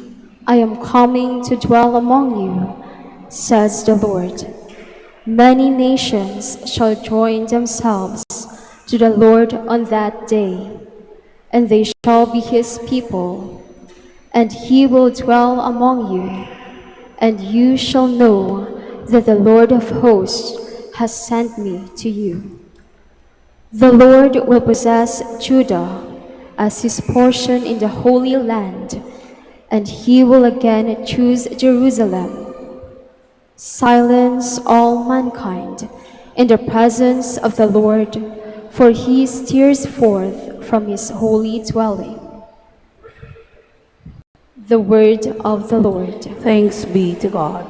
I am coming to dwell among you, says the Lord. Many nations shall join themselves to the Lord on that day, and they shall be his people, and he will dwell among you, and you shall know that the Lord of hosts has sent me to you. The Lord will possess Judah as his portion in the Holy Land, and he will again choose Jerusalem. Silence all mankind in the presence of the Lord, for he steers forth from his holy dwelling. The word of the Lord. Thanks be to God.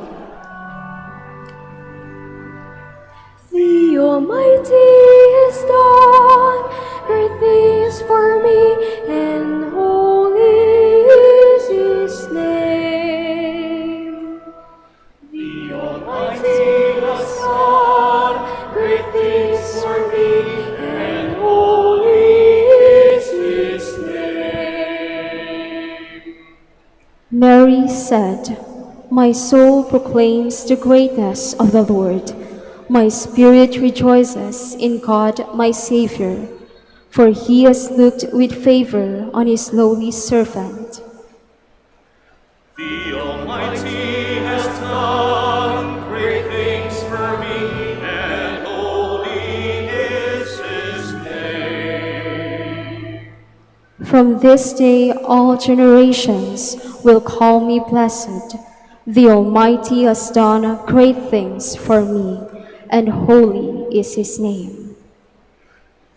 The Almighty has done great things for me, and holy is his name. The Almighty has done great things for me, and holy is his name. Mary said, "My soul proclaims the greatness of the Lord. My spirit rejoices in God my Savior, for he has looked with favor on his lowly servant." The Almighty has done great things for me, and holy is his name. From this day all generations will call me blessed. The Almighty has done great things for me, and holy is his name.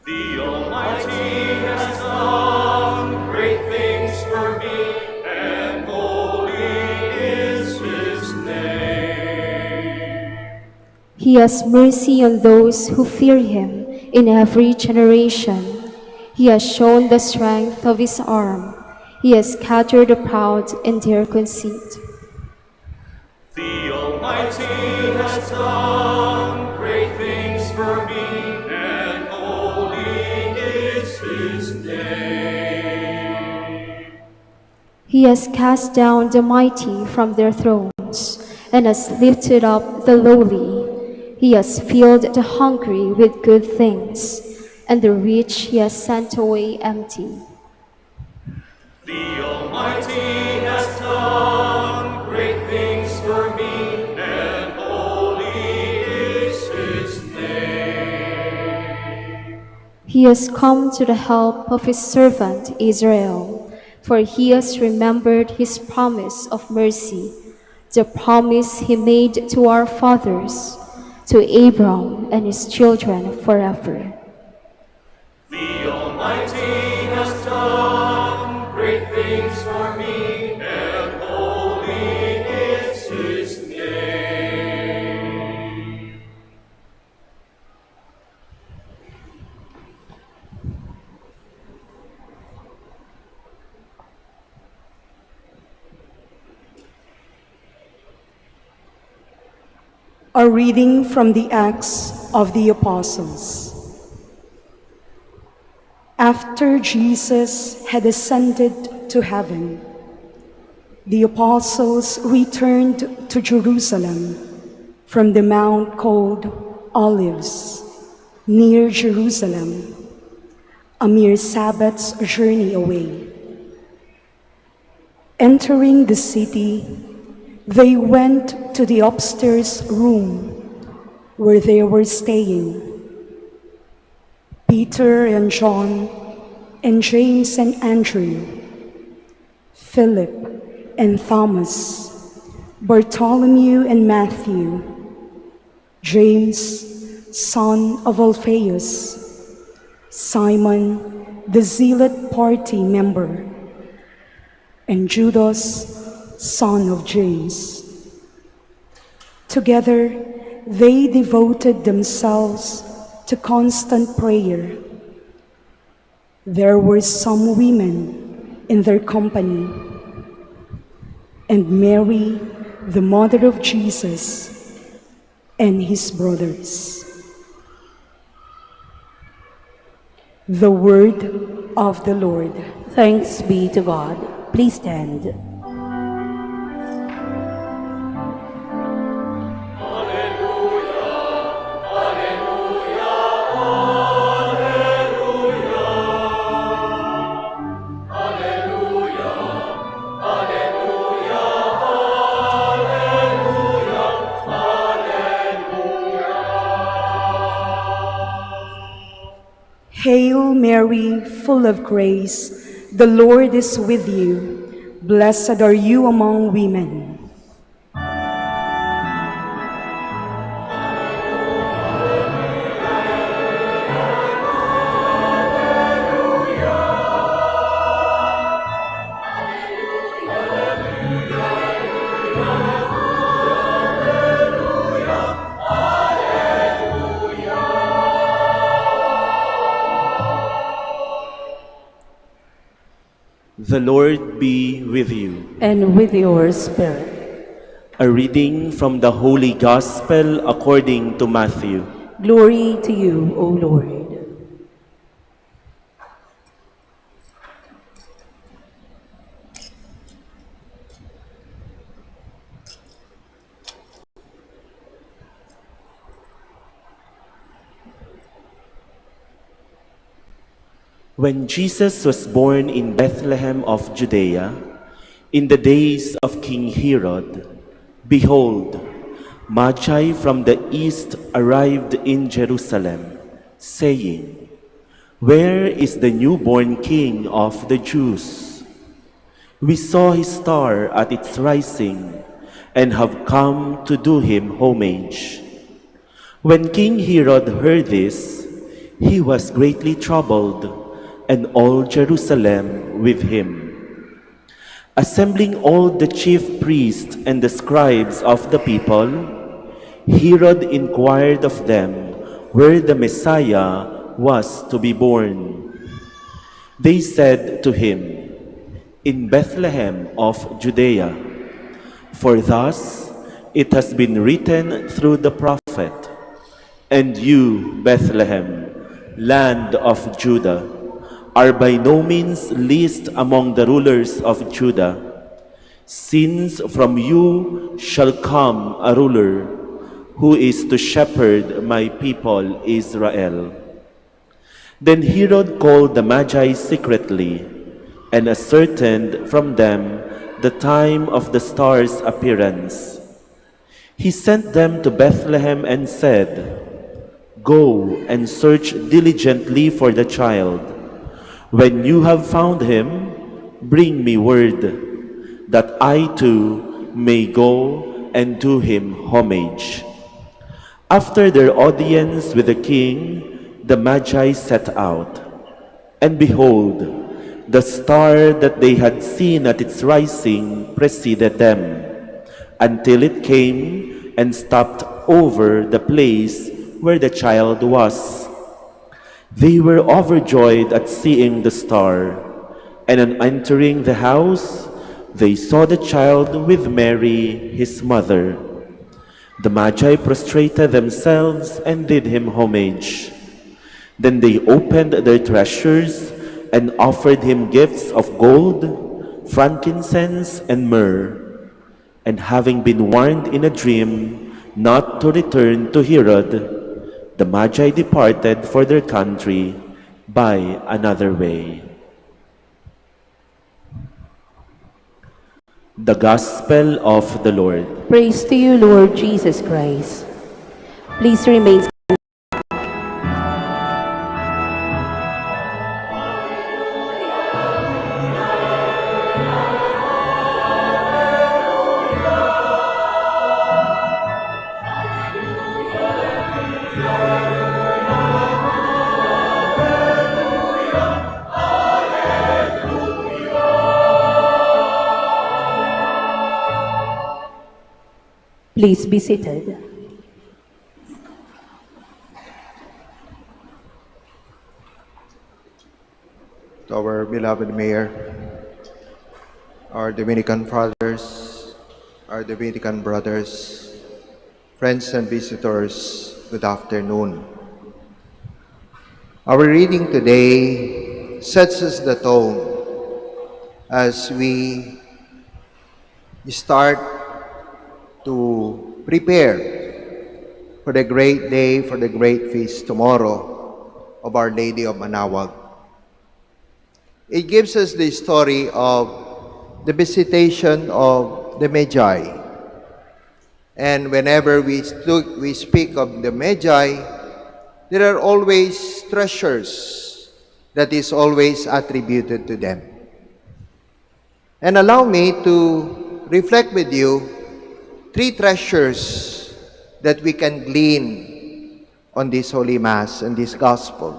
The Almighty has done great things for me, and holy is his name. He has mercy on those who fear him in every generation. He has shown the strength of his arm. He has scattered the proud in their conceit. The Almighty has done great things for me, and holy is his name. He has cast down the mighty from their thrones, and has lifted up the lowly. He has filled the hungry with good things, and the rich he has sent away empty. The Almighty has done great things for me, and holy is his name. He has come to the help of his servant Israel, for he has remembered his promise of mercy, the promise he made to our fathers, to Abram and his children forever. The Almighty has done great things for me, and holy is his name. A reading from the Acts of the Apostles. After Jesus had ascended to heaven, the apostles returned to Jerusalem from the mount called Olives, near Jerusalem, a mere Sabbath's journey away. Entering the city, they went to the upstairs room where they were staying. Peter and John, and James and Andrew, Philip and Thomas, Bartholomew and Matthew, James, son of Alphaeus, Simon, the Zealot party member, and Judas, son of James. Together, they devoted themselves to constant prayer. There were some women in their company, and Mary, the mother of Jesus, and his brothers. The word of the Lord. Thanks be to God. Please stand. Hail Mary, full of grace, the Lord is with you. Blessed are you among women. The Lord be with you. And with your spirit. A reading from the Holy Gospel according to Matthew. Glory to you, O Lord. When Jesus was born in Bethlehem of Judea, in the days of King Herod, behold, Magi from the east arrived in Jerusalem, saying, "Where is the newborn King of the Jews? We saw his star at its rising and have come to do him homage." When King Herod heard this, he was greatly troubled, and all Jerusalem with him. Assembling all the chief priests and the scribes of the people, Herod inquired of them where the Messiah was to be born. They said to him, "In Bethlehem of Judea, for thus it has been written through the prophet, 'And you, Bethlehem, land of Judah, are by no means least among the rulers of Judah, since from you shall come a ruler who is to shepherd my people Israel.' Then Herod called the Magi secretly and ascertained from them the time of the star's appearance. He sent them to Bethlehem and said, 'Go and search diligently for the child. When you have found him, bring me word, that I too may go and do him homage.' After their audience with the king, the Magi set out. And behold, the star that they had seen at its rising preceded them, until it came and stopped over the place where the child was. They were overjoyed at seeing the star, and on entering the house, they saw the child with Mary, his mother. The Magi prostrated themselves and did him homage. Then they opened their treasures and offered him gifts of gold, frankincense, and myrrh. And having been warned in a dream not to return to Herod, the Magi departed for their country by another way. The Gospel of the Lord. Praise to you, Lord Jesus Christ. Please remain. Please be seated. To our beloved Mayor, our Dominican fathers, our Dominican brothers, Friends and visitors, good afternoon. Our reading today sets us the tone as we start to prepare for the great day, for the great feast tomorrow of Our Lady of Manaoag. It gives us the story of the visitation of the Magi. And whenever we speak of the Magi, there are always treasures that is always attributed to them. And allow me to reflect with you 3 treasures that we can glean on this Holy Mass and this Gospel.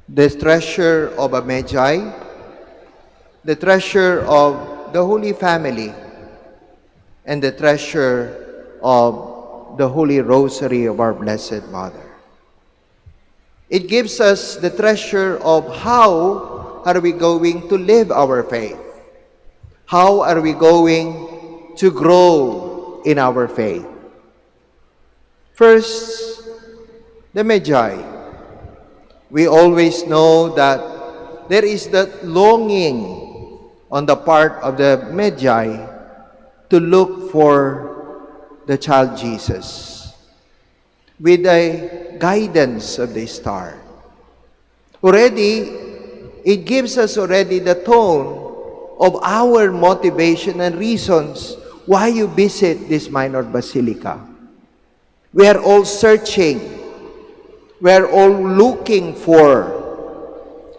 The treasure of a Magi, the treasure of the Holy Family, and the treasure of the Holy Rosary of our Blessed Mother. It gives us the treasure of how are we going to live our faith? How are we going to grow in our faith? First, the Magi. We always know that there is that longing on the part of the Magi to look for the child Jesus with the guidance of the star. Already, it gives us already the tone of our motivation and reasons why you visit this minor basilica. We are all searching. We are all looking for.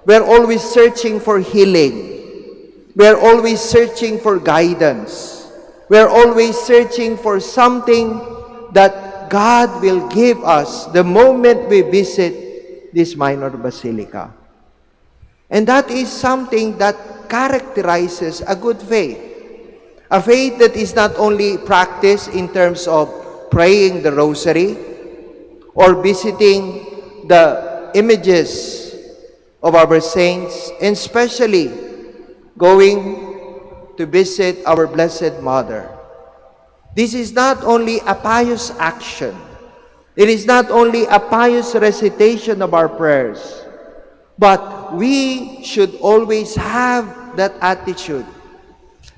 We are always searching for healing. We are always searching for guidance. We are always searching for something that God will give us the moment we visit this minor basilica. And that is something that characterizes a good faith. A faith that is not only practiced in terms of praying the Rosary or visiting the images of our saints, and especially going to visit our Blessed Mother. This is not only a pious action. It is not only a pious recitation of our prayers, but we should always have that attitude,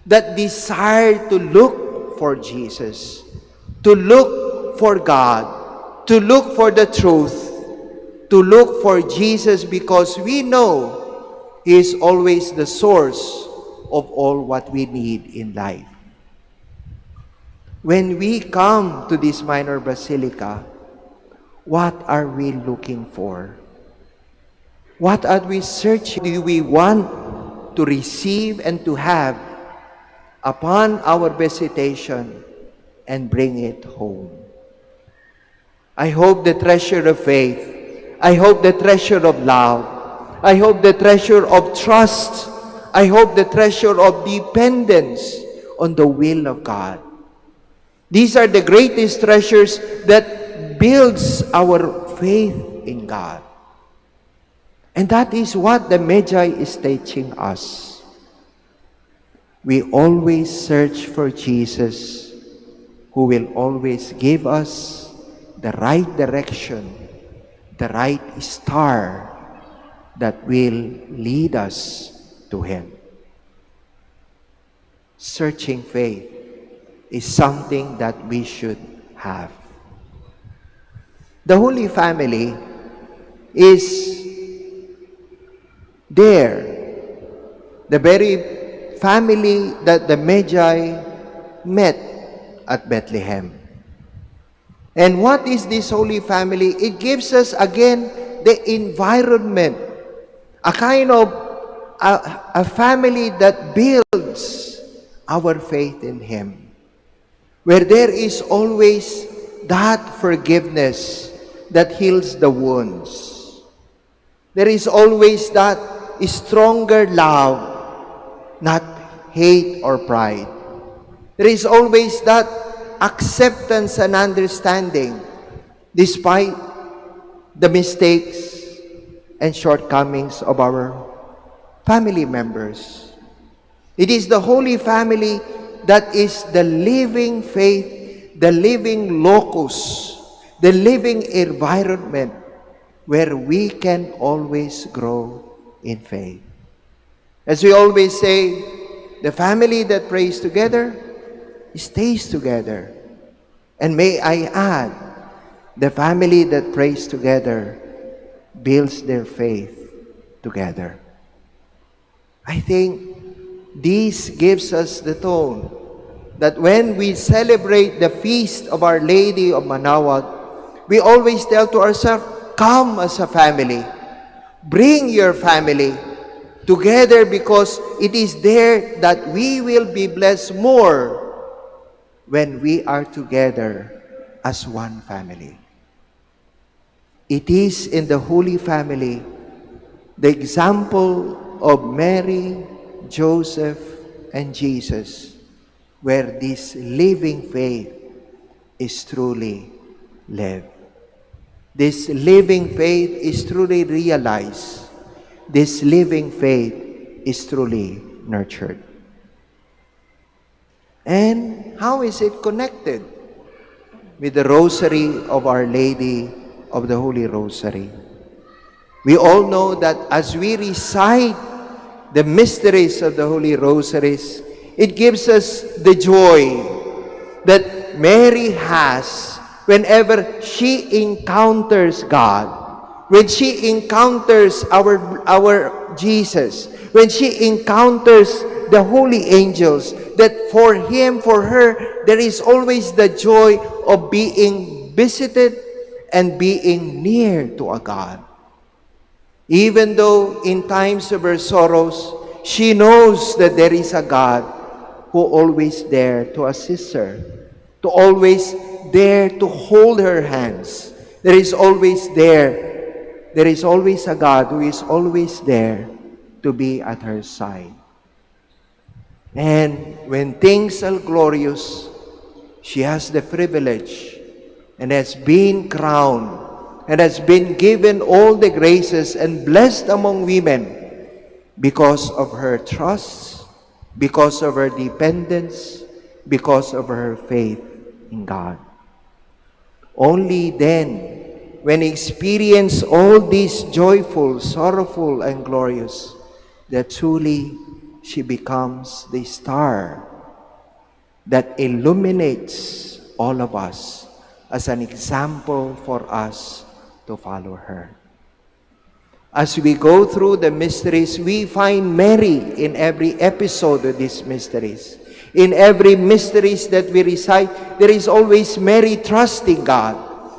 that desire to look for Jesus, to look for God, to look for the truth, to look for Jesus, because we know He is always the source of all what we need in life. When we come to this minor basilica, what are we looking for? What are we searching? Do we want to receive and to have upon our visitation and bring it home? I hope the treasure of faith, I hope the treasure of love, I hope the treasure of trust, I hope the treasure of dependence on the will of God. These are the greatest treasures that builds our faith in God. And that is what the Magi is teaching us. We always search for Jesus, who will always give us the right direction, the right star that will lead us to Him. Searching faith is something that we should have. The Holy Family is there. The very family that the Magi met at Bethlehem. And what is this Holy Family? It gives us again the environment, a kind of a family that builds our faith in Him, where there is always that forgiveness that heals the wounds. There is always that stronger love, not hate or pride. There is always that acceptance and understanding despite the mistakes and shortcomings of our family members. It is the Holy Family that is the living faith the living locus, the living environment where we can always grow in faith. As we always say, the family that prays together stays together. And may I add, the family that prays together builds their faith together. I think this gives us the tone that when we celebrate the feast of Our Lady of Manaoag, we always tell to ourselves, come as a family. Bring your family together, because it is there that we will be blessed more when we are together as one family. It is in the Holy Family, the example of Mary, Joseph, and Jesus, where this living faith is truly lived. This living faith is truly realized. This living faith is truly nurtured. And how is it connected with the Rosary of Our Lady of the Holy Rosary? We all know that as we recite the mysteries of the Holy Rosaries, it gives us the joy that Mary has whenever she encounters God, when she encounters our Jesus, when she encounters the holy angels, that for him, for her, there is always the joy of being visited and being near to a God. Even though in times of her sorrows, she knows that there is a God who always there to assist her, to always there to hold her hands. There is always a God who is always there to be at her side. And when things are glorious, she has the privilege and has been crowned and has been given all the graces and blessed among women because of her trust, because of her dependence, because of her faith in God. Only then, when experience all these joyful, sorrowful, and glorious, that truly she becomes the star that illuminates all of us as an example for us to follow her. As we go through the mysteries, we find Mary in every episode of these mysteries. In every mysteries that we recite, there is always Mary trusting God.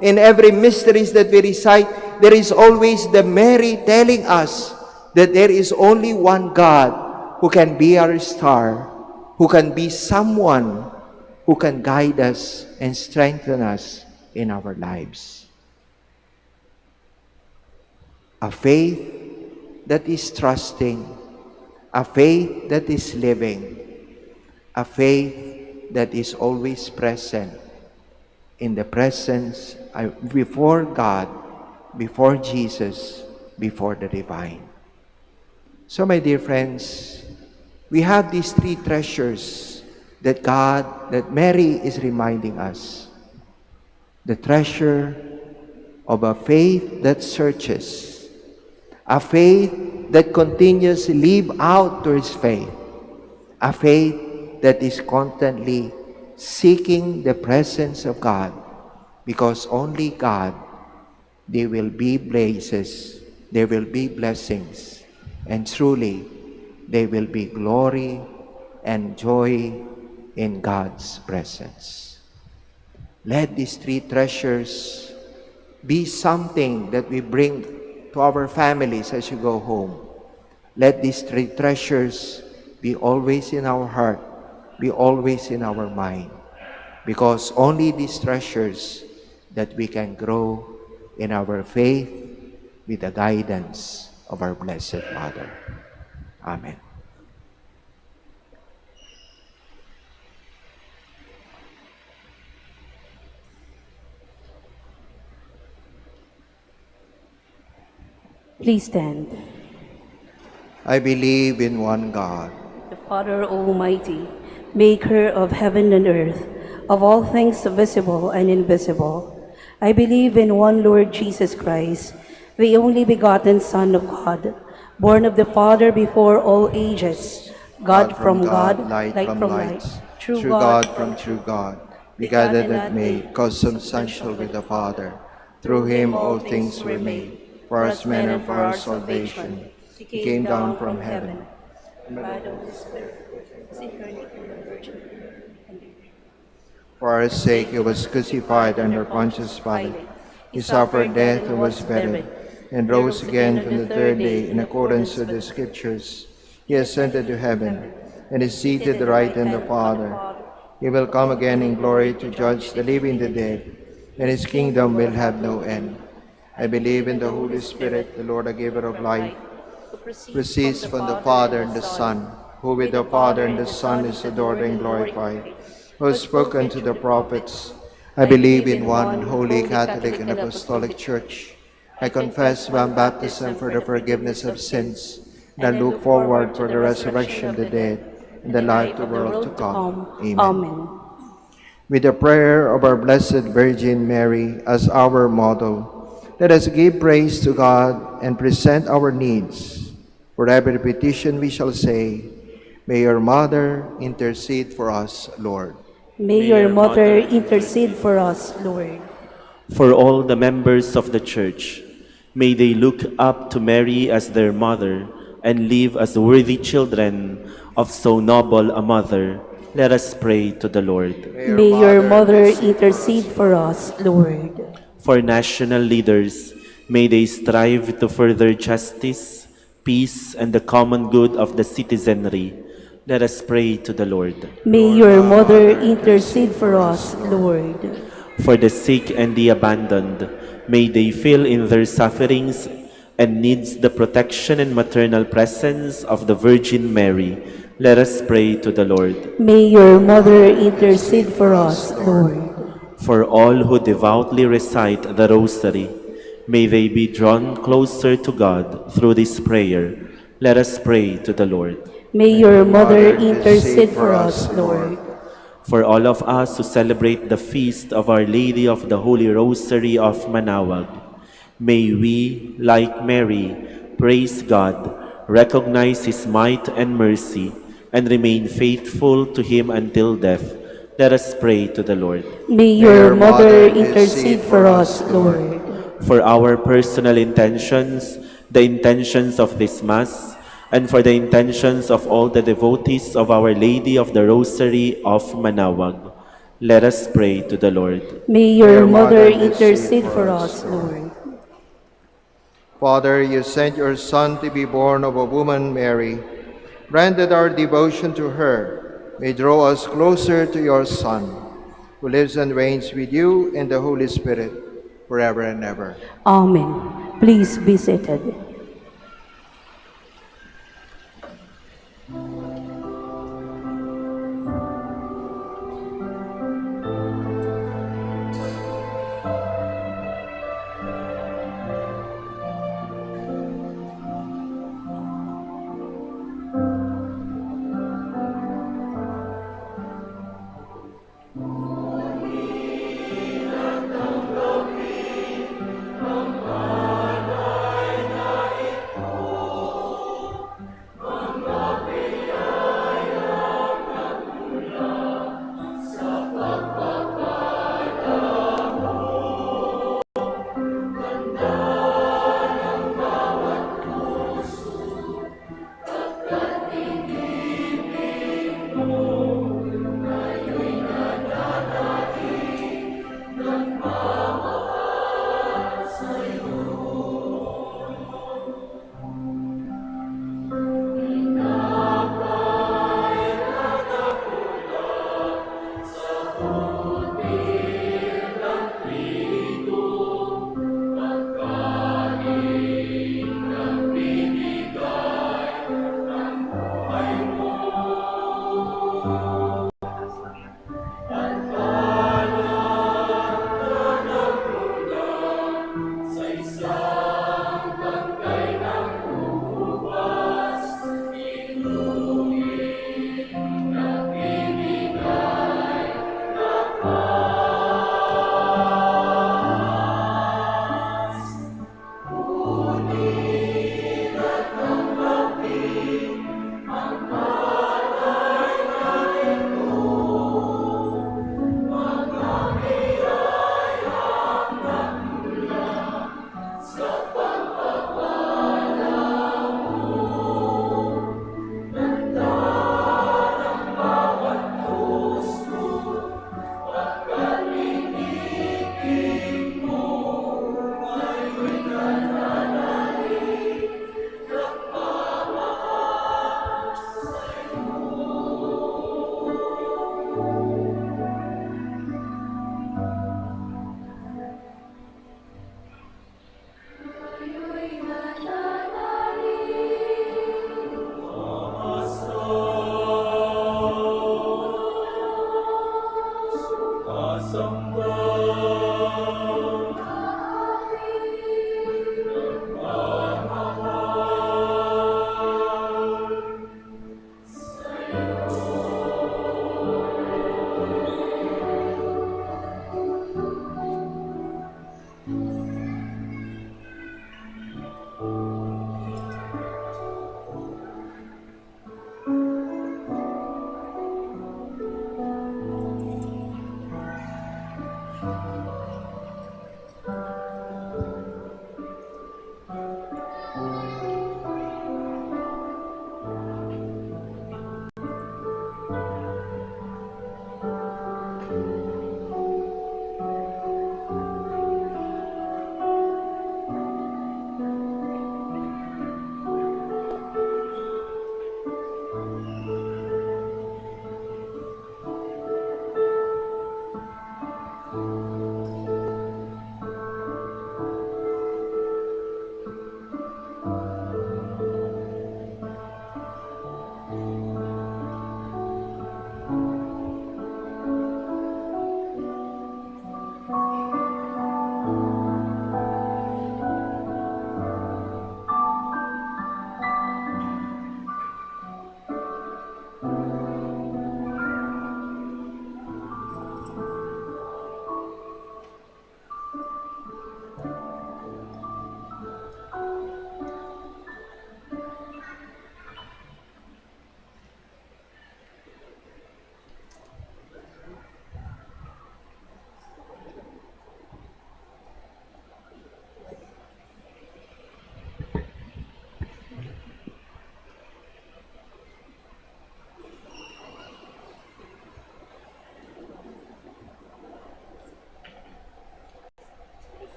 In every mysteries that we recite, there is always the Mary telling us that there is only one God who can be our star, who can be someone who can guide us and strengthen us in our lives. A faith that is trusting, a faith that is living, a faith that is always present in the presence before God, before Jesus, before the divine. So, my dear friends, we have these three treasures that Mary is reminding us. The treasure of a faith that searches, a faith that continues to live out towards faith, a faith that is constantly seeking the presence of God, because only God, there will be blessings, there will be blessings, and truly there will be glory and joy in God's presence. Let these three treasures be something that we bring to our families as you go home. Let these three treasures be always in our heart, be always in our mind, because only these treasures that we can grow in our faith with the guidance of our Blessed Mother. Amen. Please stand. I believe in one God, The Father Almighty, maker of heaven and earth, of all things visible and invisible. I believe in one Lord Jesus Christ, the only begotten Son of God, born of the Father before all ages, God from God, light light from from light, light, true true God God from true God, begotten and made, consubstantial with the Father. Through him all things were made. For us men and for our salvation, he came down from heaven. by the Holy Spirit, was incarnate in the Virgin. For our sake he was crucified under Pontius Pilate. He suffered death and was buried, and rose again on the third day in accordance with the Scriptures. He ascended to heaven, and is seated at the right hand of the Father. He will come again in glory to judge the living and the dead, and his kingdom will have no end. I believe in the Holy Spirit, the Lord, the giver of life, proceeds from the Father and the Son, who with the Father and the Son is adored and glorified, who has spoken to the prophets. I believe in one holy Catholic and Apostolic Church. I confess one baptism for the forgiveness of sins, and I look forward for the resurrection of the dead and the life of the world to come. Amen. With the prayer of our Blessed Virgin Mary as our model, let us give praise to God and present our needs. For every petition we shall say, may your Mother intercede for us, Lord. May your Mother intercede for us, Lord. For all the members of the Church, may they look up to Mary as their mother and live as worthy children of so noble a mother. Let us pray to the Lord. May your Mother intercede for us, Lord. For national leaders, may they strive to further justice, peace, and the common good of the citizenry. Let us pray to the Lord. May your Mother intercede for us, Lord. For the sick and the abandoned, may they feel in their sufferings and needs the protection and maternal presence of the Virgin Mary. Let us pray to the Lord. May your Mother intercede for us, Lord. For all who devoutly recite the Rosary, may they be drawn closer to God through this prayer. Let us pray to the Lord. May your Mother intercede for us, Lord. For all of us who celebrate the feast of Our Lady of the Holy Rosary of Manaoag, may we, like Mary, praise God, recognize His might and mercy, and remain faithful to Him until death. Let us pray to the Lord. May your Mother intercede for us, Lord. For our personal intentions, the intentions of this Mass, and for the intentions of all the devotees of Our Lady of the Rosary of Manaoag, let us pray to the Lord. May your Mother intercede for us, Lord. Father, you sent your Son to be born of a woman, Mary. Grant that our devotion to her may draw us closer to your Son, who lives and reigns with you in the Holy Spirit, forever and ever. Amen. Please be seated.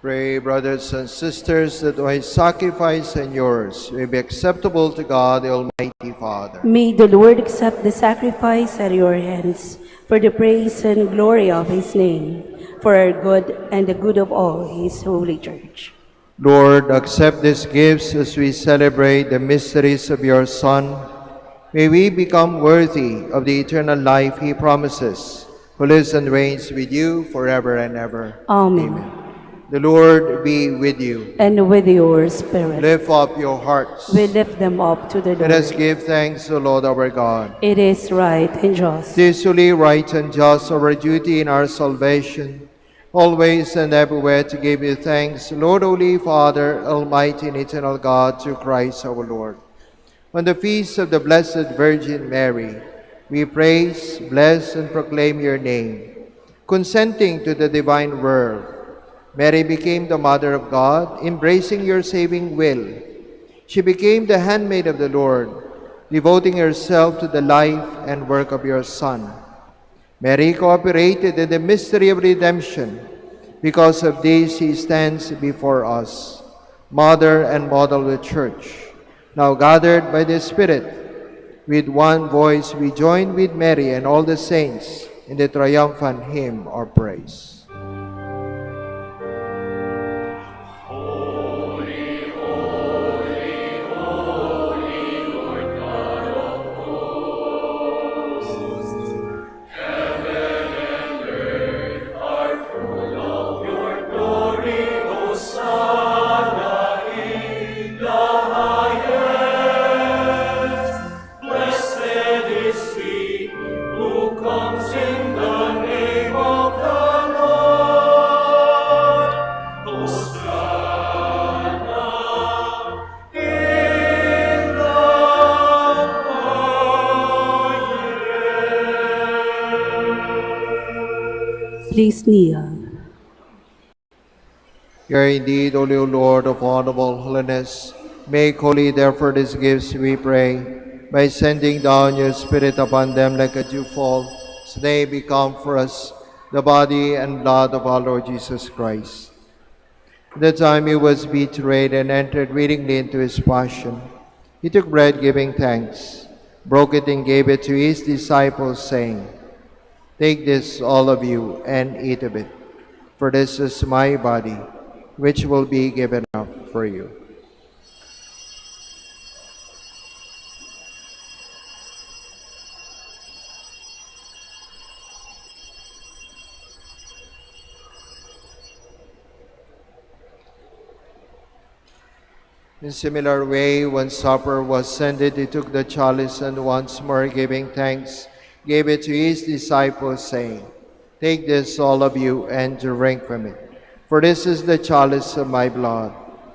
Pray, brothers and sisters, that my sacrifice and yours may be acceptable to God, the Almighty Father. May the Lord accept the sacrifice at your hands for the praise and glory of his name, for our good and the good of all his holy church. Lord, accept these gifts as we celebrate the mysteries of your Son. May we become worthy of the eternal life he promises, who lives and reigns with you forever and ever. Amen. The Lord be with you. And with your spirit. Lift up your hearts. We lift them up to the Lord. Let us give thanks to Lord our God. It is right and just. It is truly right and just, our duty in our salvation, always and everywhere to give you thanks, Lord, Holy Father, Almighty and eternal God, through Christ our Lord. On the feast of the Blessed Virgin Mary, we praise, bless, and proclaim your name. Consenting to the divine word, Mary became the Mother of God, embracing your saving will. She became the handmaid of the Lord, devoting herself to the life and work of your Son. Mary cooperated in the mystery of redemption. Because of this, she stands before us, Mother and Model of the Church. Now gathered by the Spirit, with one voice we join with Mary and all the saints in the triumphant hymn of praise. Please kneel. You are indeed, Holy Lord of all holiness. Make holy, therefore, these gifts, we pray, by sending down your Spirit upon them like a dewfall, so they become for us the body and blood of our Lord Jesus Christ. At the time he was betrayed and entered willingly into his passion, he took bread, giving thanks, broke it, and gave it to his disciples, saying, "Take this, all of you, and eat of it, for this is my body, which will be given up for you." In similar way, when supper was ended, he took the chalice and once more giving thanks, gave it to his disciples, saying, "Take this, all of you, and drink from it. For this is the chalice of my blood,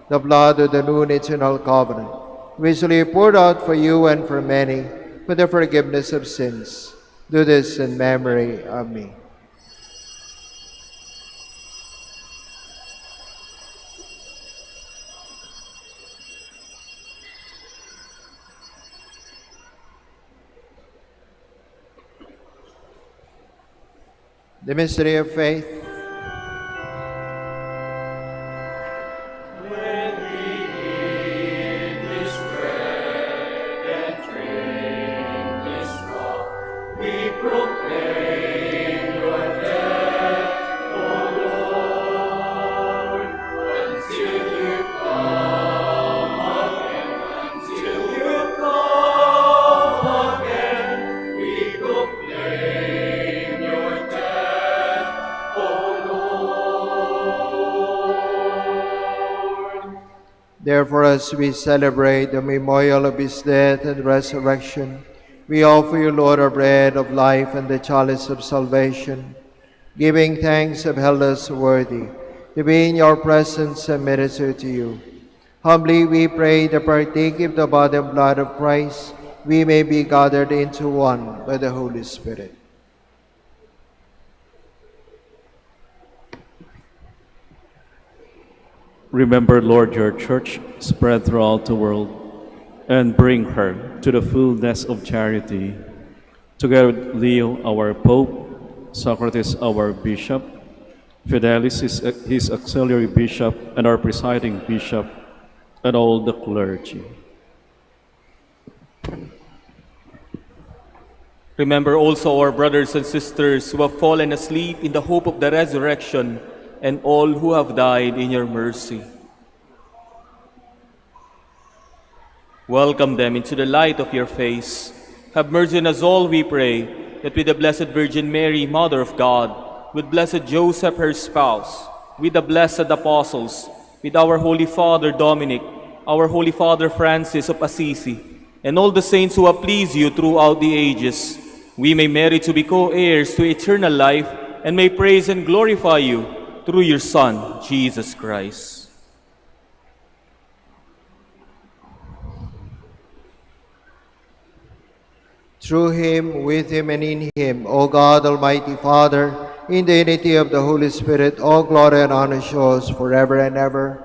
the blood of the new and eternal covenant, which will be poured out for you and for many for the forgiveness of sins. Do this in memory of me." The mystery of faith. When we eat this bread and drink this cup, we proclaim your death, O Lord, until you come again. Until you come again, we proclaim your death, O Lord. Therefore, as we celebrate the memorial of his death and resurrection, we offer you, Lord, our bread of life and the chalice of salvation. Giving thanks, have held us worthy to be in your presence and minister to you. Humbly we pray to partake of the body and blood of Christ, we may be gathered into one by the Holy Spirit. Remember, Lord, your church spread throughout the world and bring her to the fullness of charity. Together with Leo, our Pope, Socrates, our Bishop, Fidelis, his auxiliary bishop, and our presiding bishop, and all the clergy. Remember also our brothers and sisters who have fallen asleep in the hope of the resurrection, and all who have died in your mercy. Welcome them into the light of your face. Have mercy on us all, we pray, that with the Blessed Virgin Mary, Mother of God, with blessed Joseph, her spouse, with the blessed apostles, with our Holy Father Dominic, our Holy Father Francis of Assisi, and all the saints who have pleased you throughout the ages, we may merit to be co-heirs to eternal life and may praise and glorify you through your Son, Jesus Christ. Through him, with him, and in him, O God, Almighty Father, in the unity of the Holy Spirit, all glory and honor is yours forever and ever.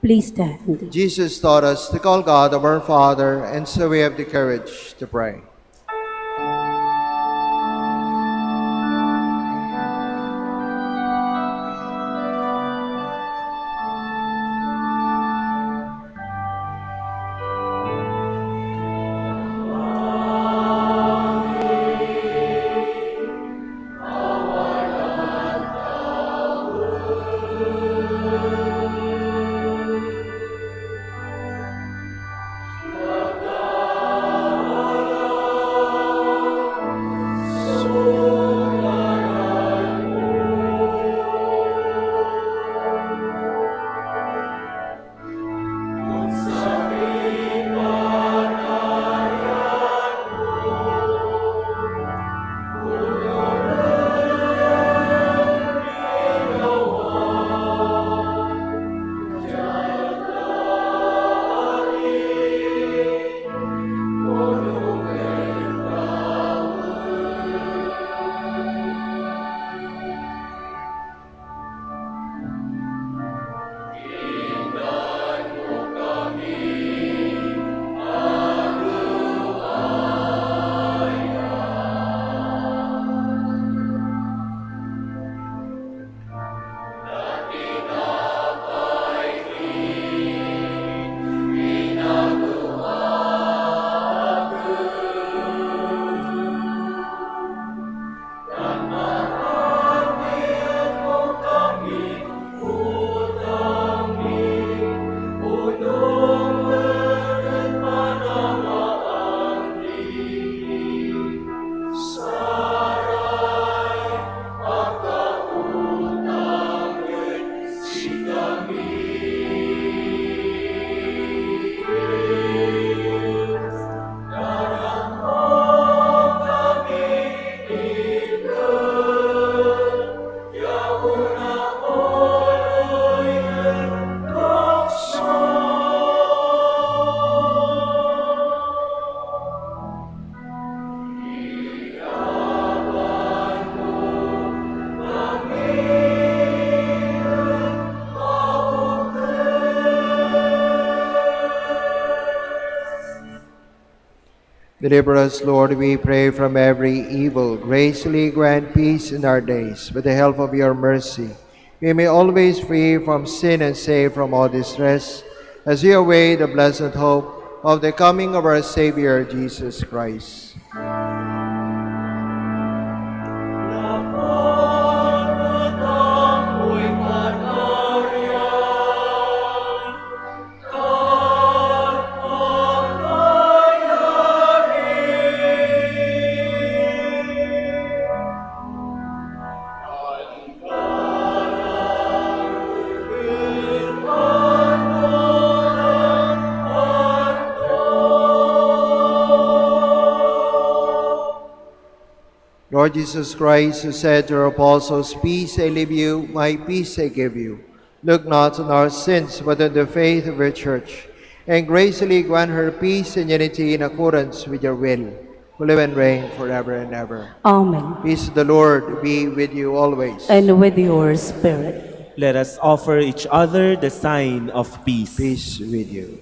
Please stand. Jesus taught us to call God our Father, and so we have the courage to pray. Deliver us, Lord, we pray, from every evil. Graciously grant peace in our days. With the help of your mercy, we may always free from sin and safe from all distress, as we await the blessed hope of the coming of our Savior, Jesus Christ. Lord Jesus Christ, who said to your apostles, "Peace I leave you, my peace I give you," look not on our sins, but on the faith of your church, and graciously grant her peace and unity in accordance with your will, who live and reign forever and ever. Amen. Peace of the Lord be with you always. And with your spirit. Let us offer each other the sign of peace. Peace with you.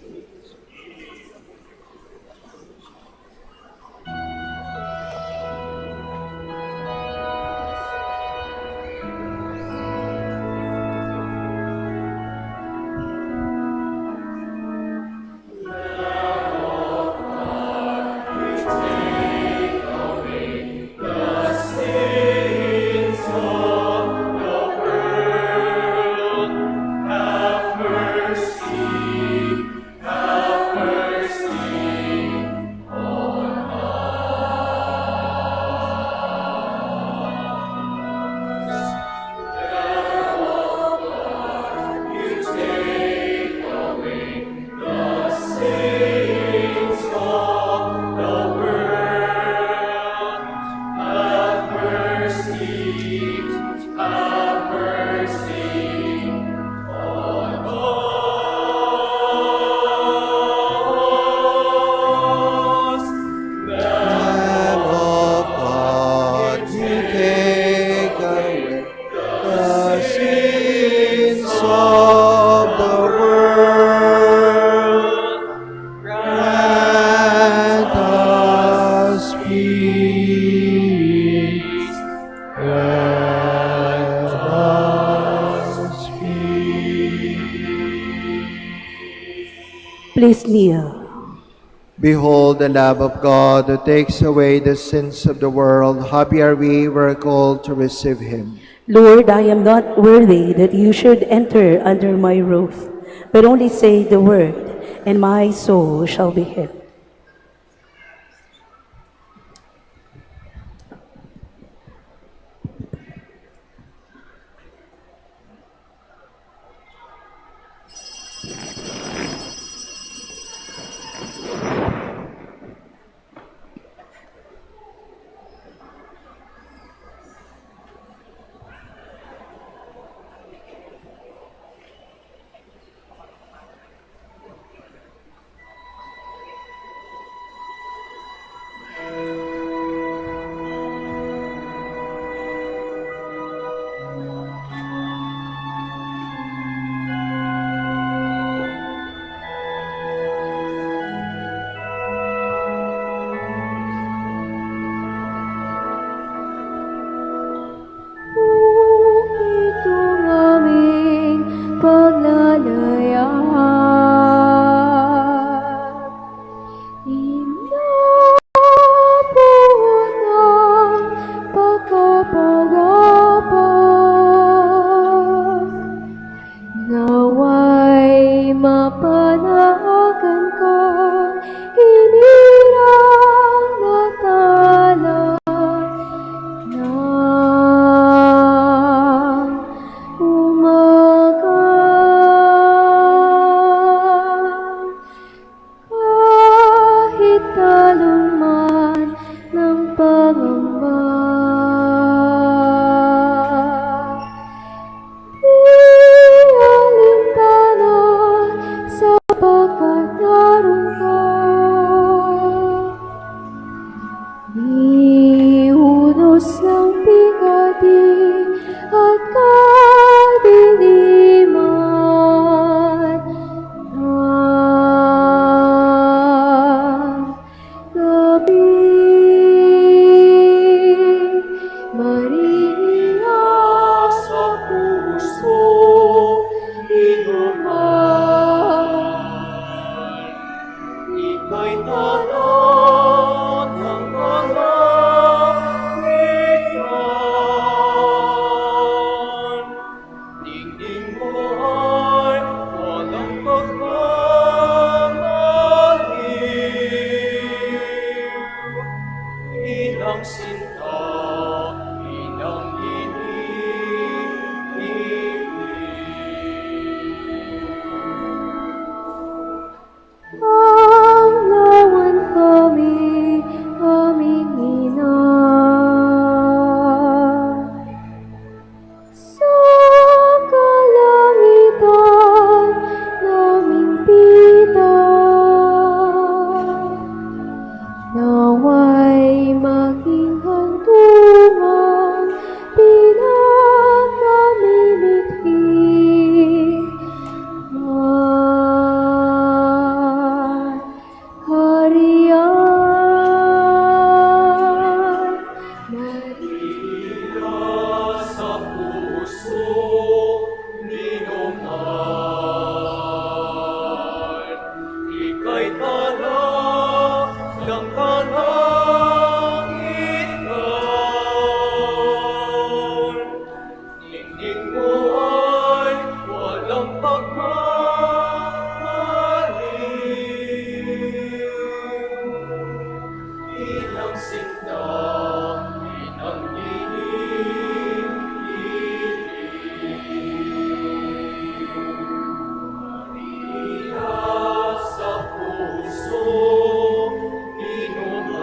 Please kneel. Behold the Lamb of God who takes away the sins of the world. Happy are we who are called to receive him. Lord, I am not worthy that you should enter under my roof, but only say the word, and my soul shall be healed. sinta, inang iniibig. Panglawan kami, aming ina. Sa kalangitan naming pita, naway maging hantungan pinakamimikti. Harian, Ila sa puso ninuman, ika'y ng kalangitan. Ningning mo ay walang pagmamaliw. Ilang sinta, inang iniibig. Maria sa puso ninuman,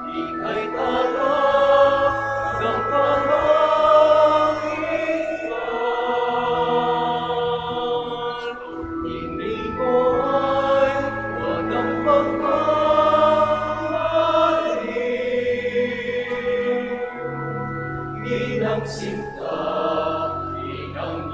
ika'y ng kalangitan. Hindi mo ay walang pagmamaliw. Ginang sinta, inang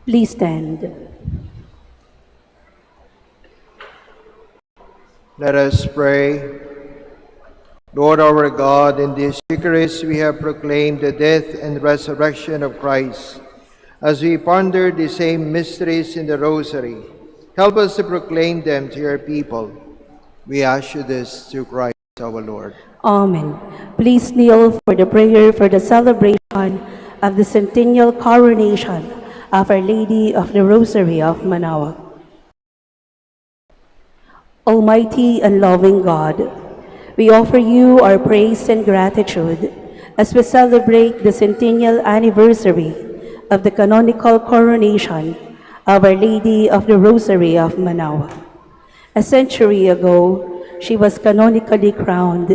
Please stand. Let us pray. Lord our God, in this Eucharist we have proclaimed the death and resurrection of Christ. As we ponder the same mysteries in the Rosary, help us to proclaim them to your people. We ask you this through Christ. our Lord. Amen. Please kneel for the prayer for the celebration of the centennial coronation of Our Lady of the Rosary of Manaoag. Almighty and loving God, we offer you our praise and gratitude as we celebrate the centennial anniversary of the canonical coronation of Our Lady of the Rosary of Manaoag. A century ago, she was canonically crowned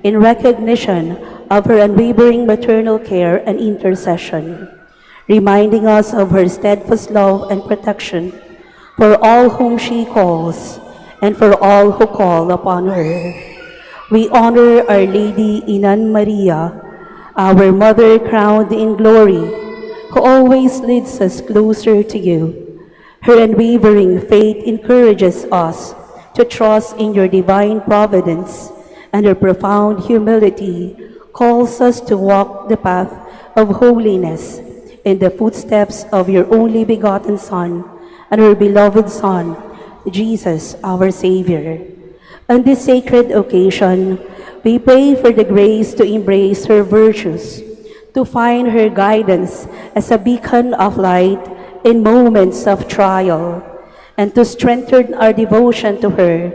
in recognition of her unwavering maternal care and intercession, reminding us of her steadfast love and protection for all whom she calls and for all who call upon her. We honor Our Lady Inan Maria, our Mother crowned in glory, who always leads us closer to you. Her unwavering faith encourages us to trust in your divine providence, and her profound humility calls us to walk the path of holiness in the footsteps of your only begotten Son and her beloved Son, Jesus, our Savior. On this sacred occasion, we pray for the grace to embrace her virtues, to find her guidance as a beacon of light in moments of trial, and to strengthen our devotion to her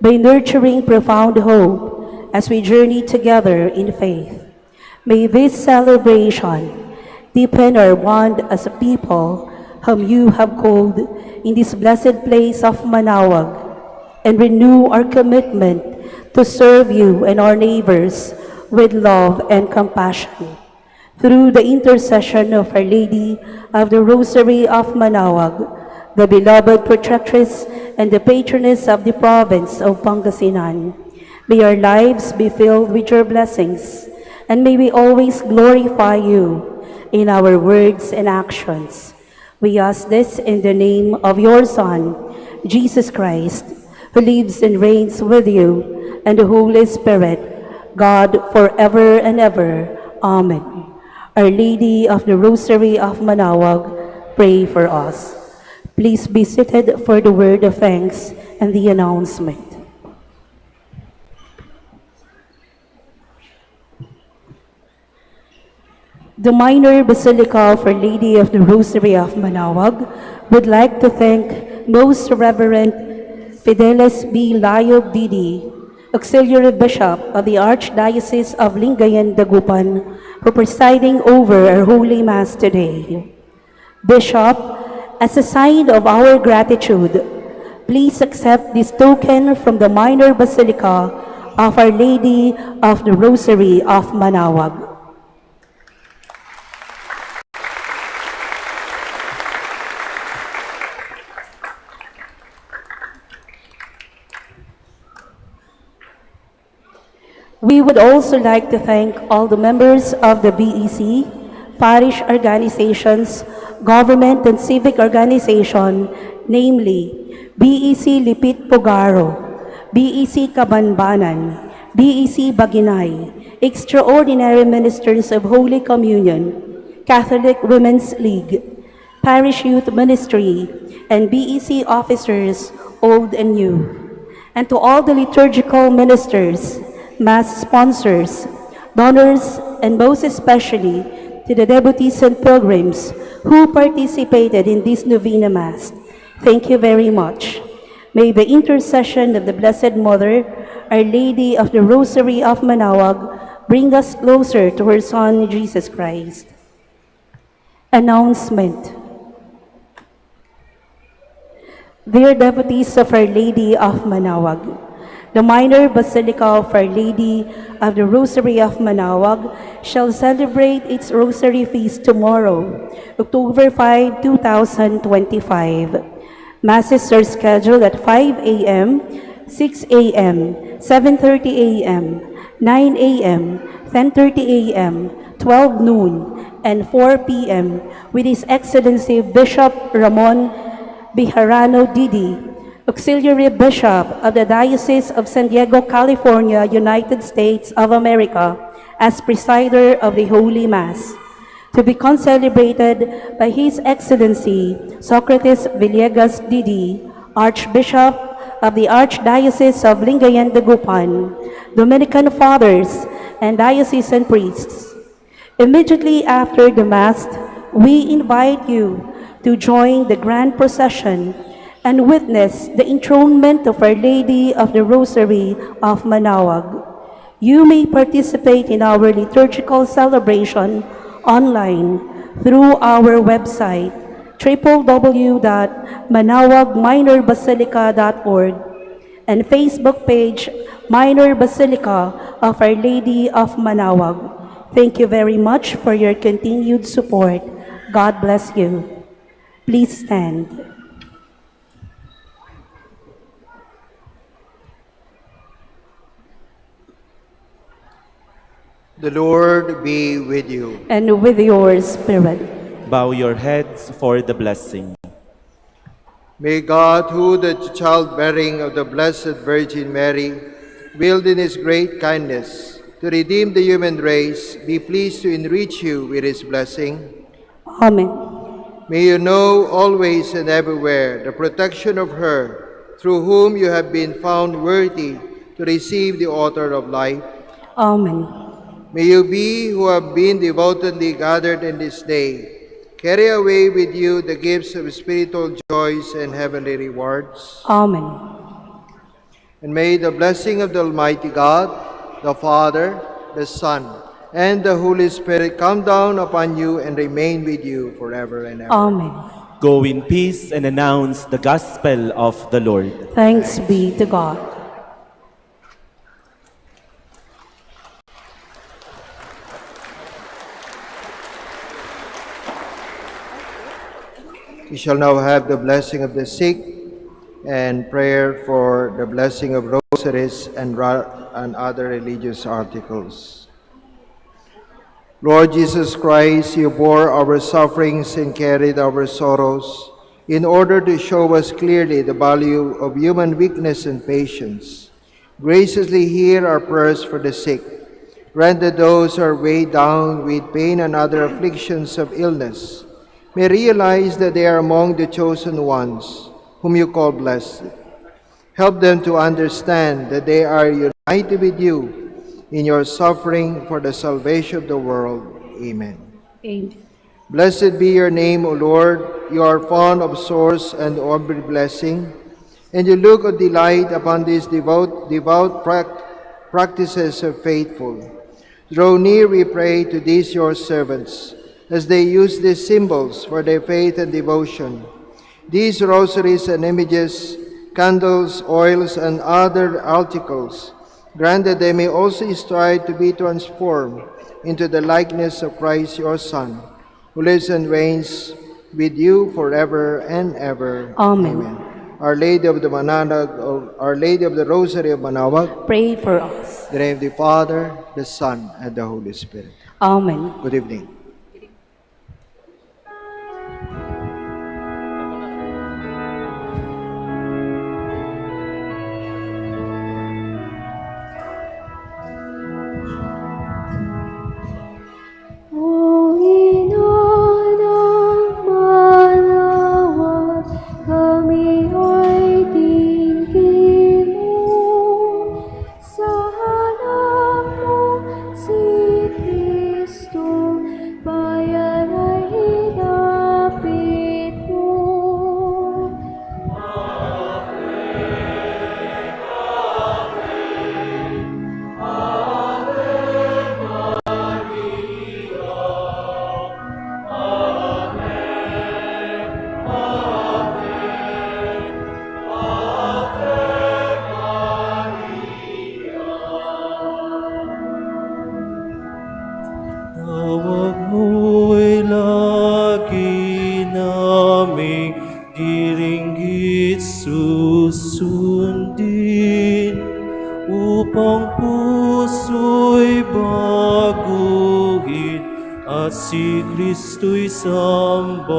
by nurturing profound hope as we journey together in faith. May this celebration deepen our bond as a people whom you have called in this blessed place of Manaoag, and renew our commitment to serve you and our neighbors with love and compassion. Through the intercession of Our Lady of the Rosary of Manaoag, the beloved protectress and the patroness of the province of Pangasinan, may our lives be filled with your blessings, and may we always glorify you in our words and actions. We ask this in the name of your Son, Jesus Christ, who lives and reigns with you and the Holy Spirit, God forever and ever. Amen. Our Lady of the Rosary of Manaoag, pray for us. Please be seated for the word of thanks and the announcement. The Minor Basilica of Our Lady of the Rosary of Manaoag would like to thank Most Reverend Fidelis B. Layog Didi, Auxiliary Bishop of the Archdiocese of Lingayen, Dagupan, for presiding over our Holy Mass today. Bishop, as a sign of our gratitude, please accept this token from the Minor Basilica of Our Lady of the Rosary of Manaoag. We would also like to thank all the members of the BEC, parish organizations, government and civic organization, namely BEC Lipit Pugaro, BEC Kabanbanan, BEC Baginay, Extraordinary Ministers of Holy Communion, Catholic Women's League, Parish Youth Ministry, and BEC officers, old and new, and to all the liturgical ministers, Mass sponsors, donors, and most especially to the devotees and pilgrims who participated in this Novena Mass. Thank you very much. May the intercession of the Blessed Mother, Our Lady of the Rosary of Manaoag, bring us closer to her Son, Jesus Christ. Announcement. Dear devotees of Our Lady of Manaoag, the Minor Basilica of Our Lady of the Rosary of Manaoag shall celebrate its Rosary Feast tomorrow, October 5, 2025. Masses are scheduled at 5 a.m., 6 a.m., 7:30 a.m., 9 a.m., 10:30 a.m., 12 noon, and 4 p.m. with His Excellency Bishop Ramon Bijarano Didi, Auxiliary Bishop of the Diocese of San Diego, California, United States of America, as presider of the Holy Mass, to be concelebrated by His Excellency Socrates Villegas Didi, Archbishop of the Archdiocese of Lingayen, Dagupan, Dominican fathers, and diocesan priests. Immediately after the Mass, we invite you to join the grand procession and witness the enthronement of Our Lady of the Rosary of Manaoag. You may participate in our liturgical celebration online through our website www.manaoagminorbasilica.org and Facebook page Minor Basilica of Our Lady of Manaoag. Thank you very much for your continued support. God bless you. Please stand. The Lord be with you. And with your spirit. Bow your heads for the blessing. May God, who the childbearing of the Blessed Virgin Mary, willed in his great kindness to redeem the human race, be pleased to enrich you with his blessing. Amen. May you know always and everywhere the protection of her, through whom you have been found worthy to receive the author of life. Amen. May you be, who have been devotedly gathered in this day, carry away with you the gifts of spiritual joys and heavenly rewards. Amen. And may the blessing of the Almighty God, the Father, the Son, and the Holy Spirit come down upon you and remain with you forever and ever. Amen. Go in peace and announce the gospel of the Lord. Thanks be to God. We shall now have the blessing of the sick and prayer for the blessing of rosaries and other religious articles. Lord Jesus Christ, you bore our sufferings and carried our sorrows in order to show us clearly the value of human weakness and patience. Graciously hear our prayers for the sick. Grant that those who are weighed down with pain and other afflictions of illness may realize that they are among the chosen ones whom you call blessed. Help them to understand that they are united with you in your suffering for the salvation of the world. Amen. Amen. Blessed be your name, O Lord. You are fond of source and every blessing, and you look with delight upon these devout practices of faithful. Draw near, we pray, to these your servants, as they use these symbols for their faith and devotion. These rosaries and images, candles, oils, and other articles, grant that they may also strive to be transformed into the likeness of Christ your Son, who lives and reigns with you forever and ever. Amen. Our Lady of the Our Lady of the Rosary of Manaoag, Pray for us. in the name of the Father, the Son, and the Holy Spirit. Amen. Good evening. Tawag mo'y lagi naming diringgit susundin, upang puso'y baguhin at si Kristo'y sambahin.